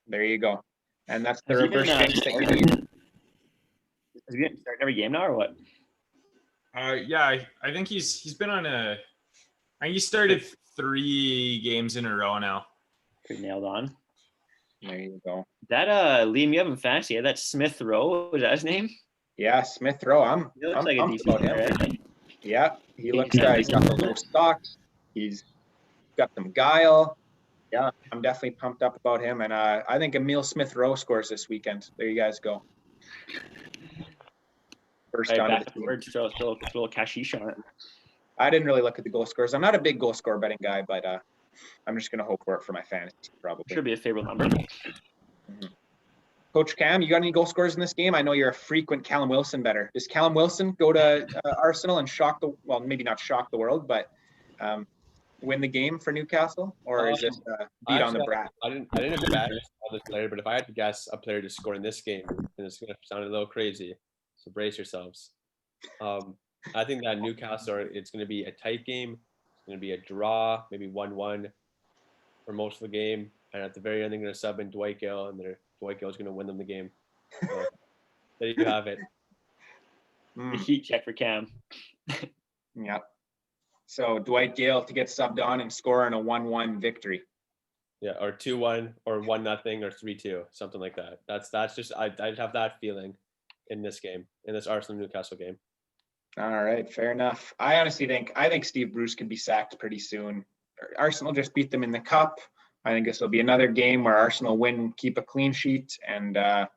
There you go. And that's the Has he reverse been, jinx that you need. Is he getting started every game now or what? Yeah, I think he's been on I think he started 3 games in a row now. Pretty nailed on. There you go. That Liam, you have in fantasy. Yeah, that's Smith Rowe. Was that his name? Yeah, Smith Rowe. I'm He looks like a pumped decent about him. player. Yeah, he looks he's got the low stocks. He's got some guile. Yeah, I'm definitely pumped up about him. And I think Emile Smith Rowe scores this weekend. There you guys go. First Right, on back the up team. forward, throw a little cashish on it. I didn't really look at the goal scorers. I'm not a big goal scorer betting guy, but I'm just gonna hope for it for my fantasy probably. Should be a favorable number. Coach Cam, you got any goal scorers in this game? I know you're a frequent Callum Wilson better. Does Callum Wilson go to Arsenal and maybe not shock the world, but win the game for Newcastle? Or is this beat on the brat? I didn't bet on this player, but if I had to guess a player to score in this game, and it's going to sound a little crazy, so brace yourselves. I think that Newcastle, it's going to be a tight game. It's going to be a draw, maybe 1-1 for most of the game. And at the very end, they're going to sub in Dwight Gale, and Dwight Gale is going to win them the game. So there you have it. The heat check for Cam. Yeah. So Dwight Gale to get subbed on and score in a 1-1 victory. Yeah, or 2-1, or 1-0, or 3-2, something like that. That's just I'd have that feeling in this game, in this Arsenal Newcastle game. All right, fair enough. I think Steve Bruce could be sacked pretty soon. Arsenal just beat them in the cup. I think this will be another game where Arsenal keep a clean sheet, and I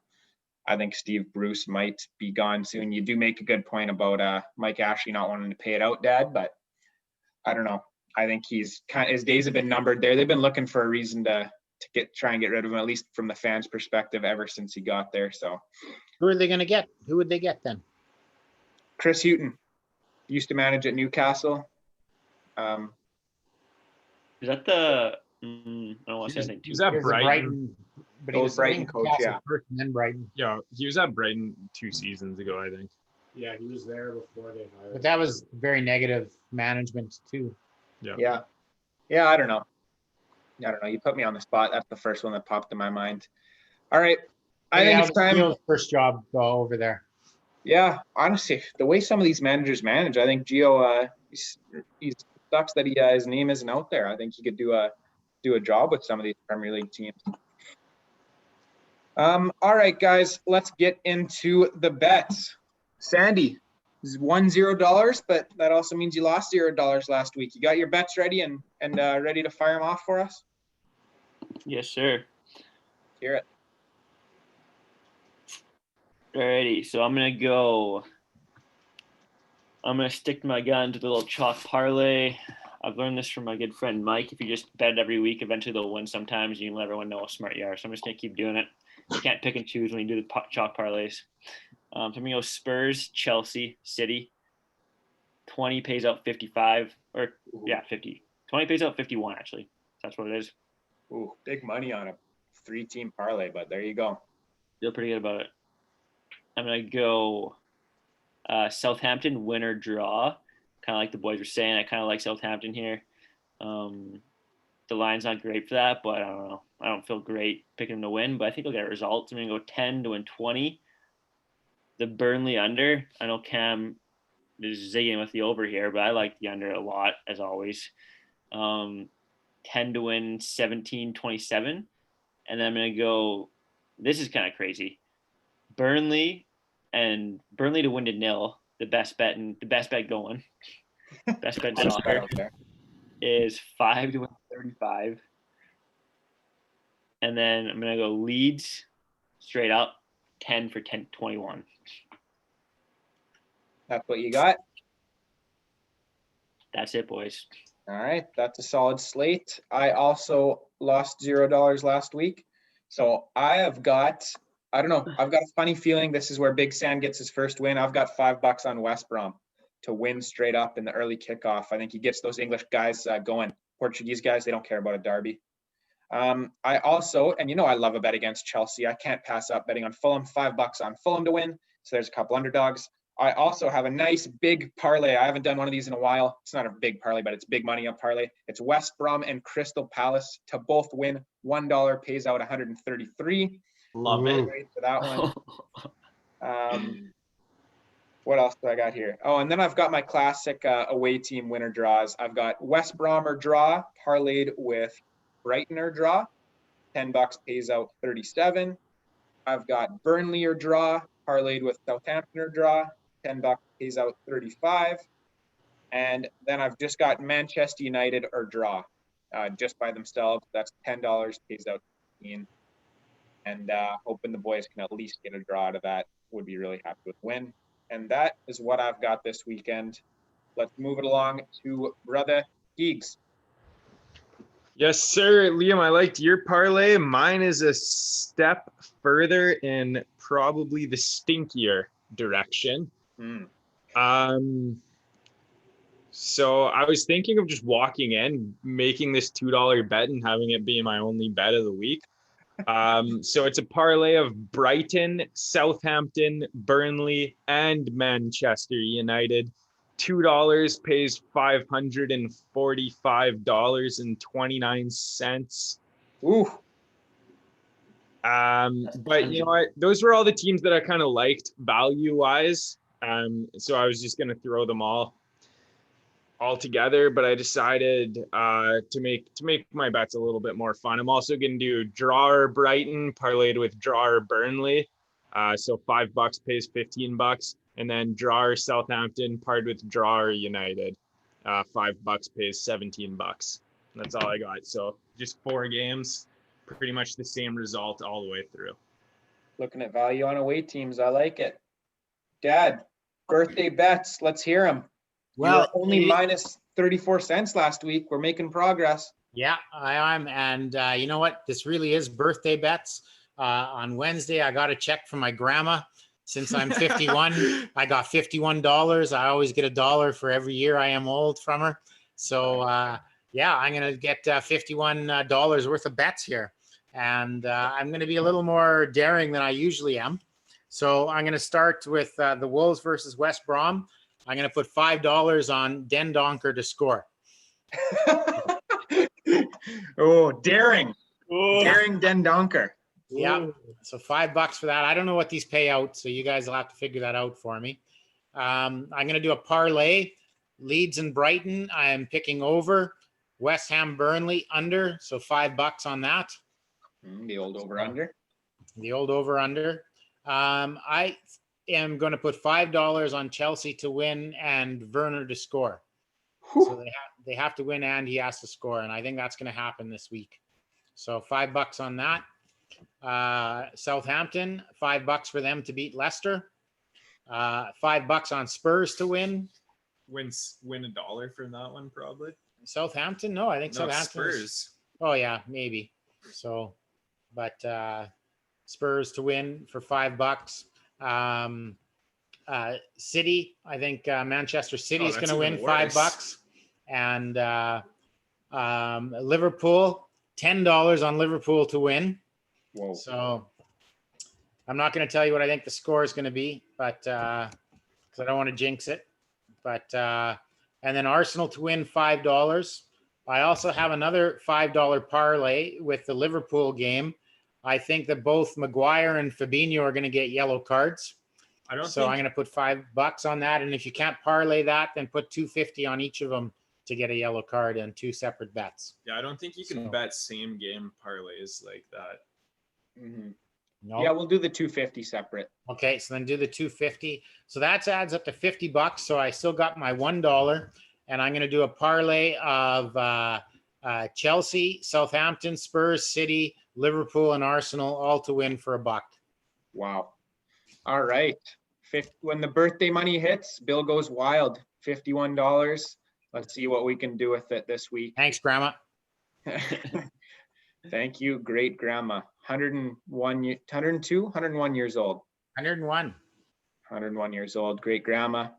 think Steve Bruce might be gone soon. You do make a good point about Mike Ashley not wanting to pay it out, Dad, but I don't know. I think his days have been numbered there. They've been looking for a reason to try and get rid of him, at least from the fans' perspective, ever since he got there. So, Who are they going to get? Who would they get then? Chris Hughton used to manage at Newcastle. Is that the? I don't want to say anything. He was at He was at Brighton. but he was Brighton coach, Newcastle yeah. first and then Brighton. Yeah, he was at Brighton 2 seasons ago, I think. Yeah, he was there before they hired. But that was very negative management too. Yeah. I don't know. You put me on the spot. That's the first one that popped in my mind. All right. I think it's time. Gio's first job over there. Yeah, honestly, the way some of these managers manage, I think Gio, he sucks that his name isn't out there. I think he could do a job with some of these Premier League teams. All right, guys, let's get into the bets. Sandy, is won $0, but that also means you lost $0 last week. You got your bets ready and ready to fire them off for us? Yes, sir. Hear it. Alrighty, so I'm gonna stick my gun to the little chalk parlay. I've learned this from my good friend Mike. If you just bet it every week, eventually they'll win sometimes. You can let everyone know how smart you are. So I'm just gonna keep doing it. You can't pick and choose when you do the chalk parlays. So I'm gonna go Spurs, Chelsea, City. 20 pays out 55, or yeah, 50. 20 pays out 51 actually. That's what it is. Ooh, big money on a 3-team parlay, but there you go. Feel pretty good about it. I'm gonna go Southampton win or draw. Kind of like the boys were saying. I kind of like Southampton here. The line's not great for that, but I don't know. I don't feel great picking them to win, but I think they'll get results. I'm gonna go 10 to win 20. The Burnley under. I know Cam is zigging with the over here, but I like the under a lot as always. 10 10 to win 17-27. And then I'm going to go, this is kind of crazy. Burnley to win to nil. The best bet going. Best bet in soccer is 5 to win 35. And then I'm going to go Leeds straight up 10 for 21. That's what you got? That's it, boys. All right, that's a solid slate. I also lost $0 last week. So I've got a funny feeling this is where Big Sam gets his first win. I've got $5 on West Brom to win straight up in the early kickoff. I think he gets those English guys going. Portuguese guys, they don't care about a derby. I also, and I love a bet against Chelsea. I can't pass up betting on Fulham. $5 on Fulham to win. So there's a couple underdogs. I also have a nice big parlay. I haven't done one of these in a while. It's not a big parlay, but it's big money on parlay. It's West Brom and Crystal Palace to both win. $1 pays out 133. Love it. Great for that one. What else do I got here? Oh, and then I've got my classic away team winner draws. I've got West Brom or draw parlayed with Brighton or draw. $10 pays out 37. I've got Burnley or draw parlayed with Southampton or draw. $10 pays out 35. And then I've just got Manchester United or draw just by themselves. That's $10 pays out 15. And hoping the boys can at least get a draw out of that. Would be really happy with win. And that is what I've got this weekend. Let's move it along to Brother Geeks. Yes, sir. Liam, I liked your parlay. Mine is a step further in probably the stinkier direction. So I was thinking of just walking in, making this $2 bet and having it be my only bet of the week. So it's a parlay of Brighton, Southampton, Burnley, and Manchester United. $2 pays $545.29. Ooh. But you know what? Those were all the teams that I kind of liked value-wise. So I was just going to throw them all together, but I decided to make my bets a little bit more fun. I'm also going to do draw or Brighton parlayed with draw or Burnley. So $5 pays $15, and then draw or Southampton parred with draw or United. $5 pays $17. That's all I got. So just 4 games, pretty much the same result all the way through. Looking at value on away teams, I like it. Dad, birthday bets. Let's hear them. Well, only minus 34 cents last week. We're making progress. Yeah, I am. And you know what? This really is birthday bets. On Wednesday, I got a check from my grandma. Since I'm 51, I got $51. I always get $1 for every year I am old from her. So, yeah, I'm going to get $51 worth of bets here. And I'm going to be a little more daring than I usually am. So I'm going to start with the Wolves versus West Brom. I'm going to put $5 on Den Donker to score. Oh, daring. Daring Den Donker. Yeah. So $5 for that. I don't know what these pay out, so you guys will have to figure that out for me. I'm going to do a parlay. Leeds and Brighton, I am picking over. West Ham Burnley under, so $5 on that. The old over-under. The old over-under. I am going to put $5 on Chelsea to win and Werner to score. Whew. So they have to win and he has to score, and I think that's going to happen this week. So $5 on that. Southampton, $5 for them to beat Leicester. $5 on Spurs to win. Win $1 from that one, probably. Southampton? No, I think No, Southampton. Spurs. Oh yeah, maybe. So, but Spurs to win for $5. City, I think Manchester City is going to win $5. And Liverpool, $10 on Liverpool to win. Whoa. So I'm not going to tell you what I think the score is going to be, but because I don't want to jinx it. But and then Arsenal to win $5. I also have another $5 parlay with the Liverpool game. I think that both Maguire and Fabinho are going to get yellow cards. I'm going to put $5 on that. And if you can't parlay that, then put $2.50 on each of them to get a yellow card and 2 separate bets. Yeah, I don't think you can So- bet same game parlays like that. Mhm. No. Yeah, we'll do the 250 separate. Okay, so then do the 250. So that adds up to $50. So I still got my $1, and I'm going to do a parlay of Chelsea, Southampton, Spurs, City, Liverpool, and Arsenal all to win for $1. Wow. All right. When the birthday money hits, Bill goes wild. $51. Let's see what we can do with it this week. Thanks, Grandma. Thank you, great grandma. 101 years old. 101. 101 years old, great grandma.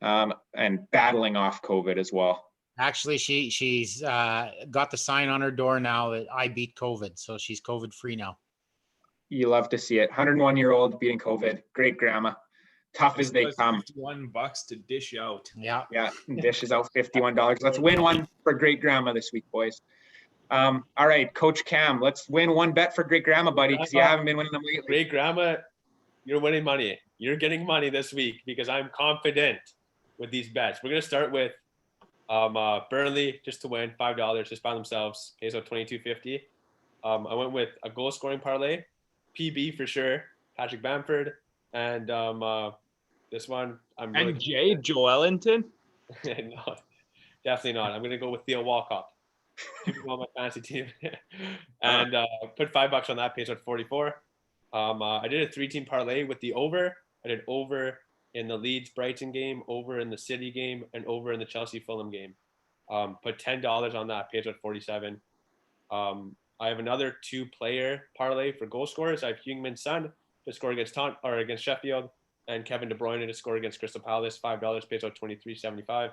And battling off COVID as well. Actually, she's got the sign on her door now that I beat COVID, so she's COVID free now. You love to see it. 101-year-old beating COVID. Great grandma. Tough as they come. $51 to dish out. Yeah. Yeah, dishes out $51. Let's win one for great grandma this week, boys. All right, Coach Cam, let's win one bet for great grandma, buddy, because you haven't been winning them lately. Great grandma, you're winning money. You're getting money this week because I'm confident with these bets. We're gonna start with Burnley just to win $5 just by themselves. Pays out $22.50. I went with a goal scoring parlay, PB for sure, Patrick Bamford, and this one I'm really And Jay Joelinton. no, definitely not. I'm gonna go with Theo Walcott. On my fantasy team, and put $5 on that. Pays out 44. I did a 3-team parlay with the over. I did over in the Leeds Brighton game, over in the City game, and over in the Chelsea Fulham game. Put $10 on that. Pays out 47. I have another 2-player parlay for goal scorers. I have Heung-min Son to score against against Sheffield, and Kevin De Bruyne to score against Crystal Palace. $5 pays out 23.75.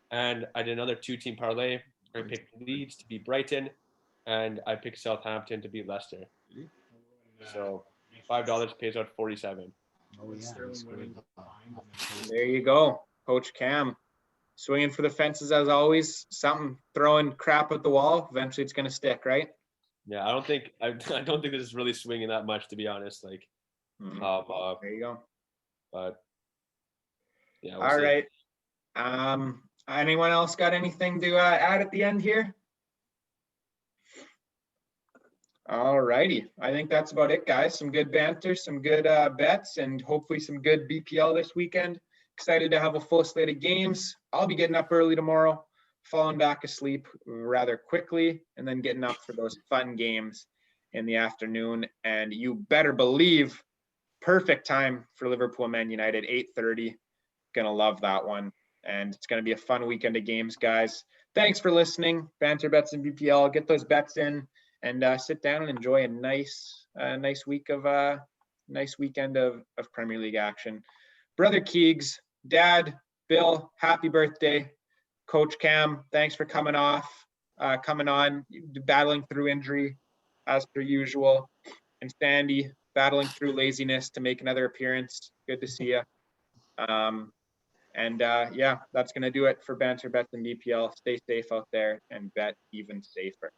And I did another 2-team parlay. I picked Leeds to beat Brighton, and I picked Southampton to beat Leicester. So $5 pays out 47. Oh, yeah. There you go, Coach Cam. Swinging for the fences as always. Something throwing crap at the wall. Eventually, it's gonna stick, right? Yeah, I don't think this is really swinging that much, to be honest. Like, There you go. but yeah. All right. Anyone else got anything to add at the end here? All righty. I think that's about it, guys. Some good banter, some good bets, and hopefully some good BPL this weekend. Excited to have a full slate of games. I'll be getting up early tomorrow, falling back asleep rather quickly, and then getting up for those fun games in the afternoon. And you better believe, perfect time for Liverpool Man United, 8:30. Gonna love that one. And it's going to be a fun weekend of games, guys. Thanks for listening. Banter Bets and BPL. Get those bets in and sit down and enjoy a nice weekend of Premier League action. Brother Keegs, Dad, Bill, happy birthday. Coach Cam, thanks for coming on, battling through injury as per usual. And Sandy, battling through laziness to make another appearance. Good to see you. Yeah, that's going to do it for Banter Bets and BPL. Stay safe out there and bet even safer.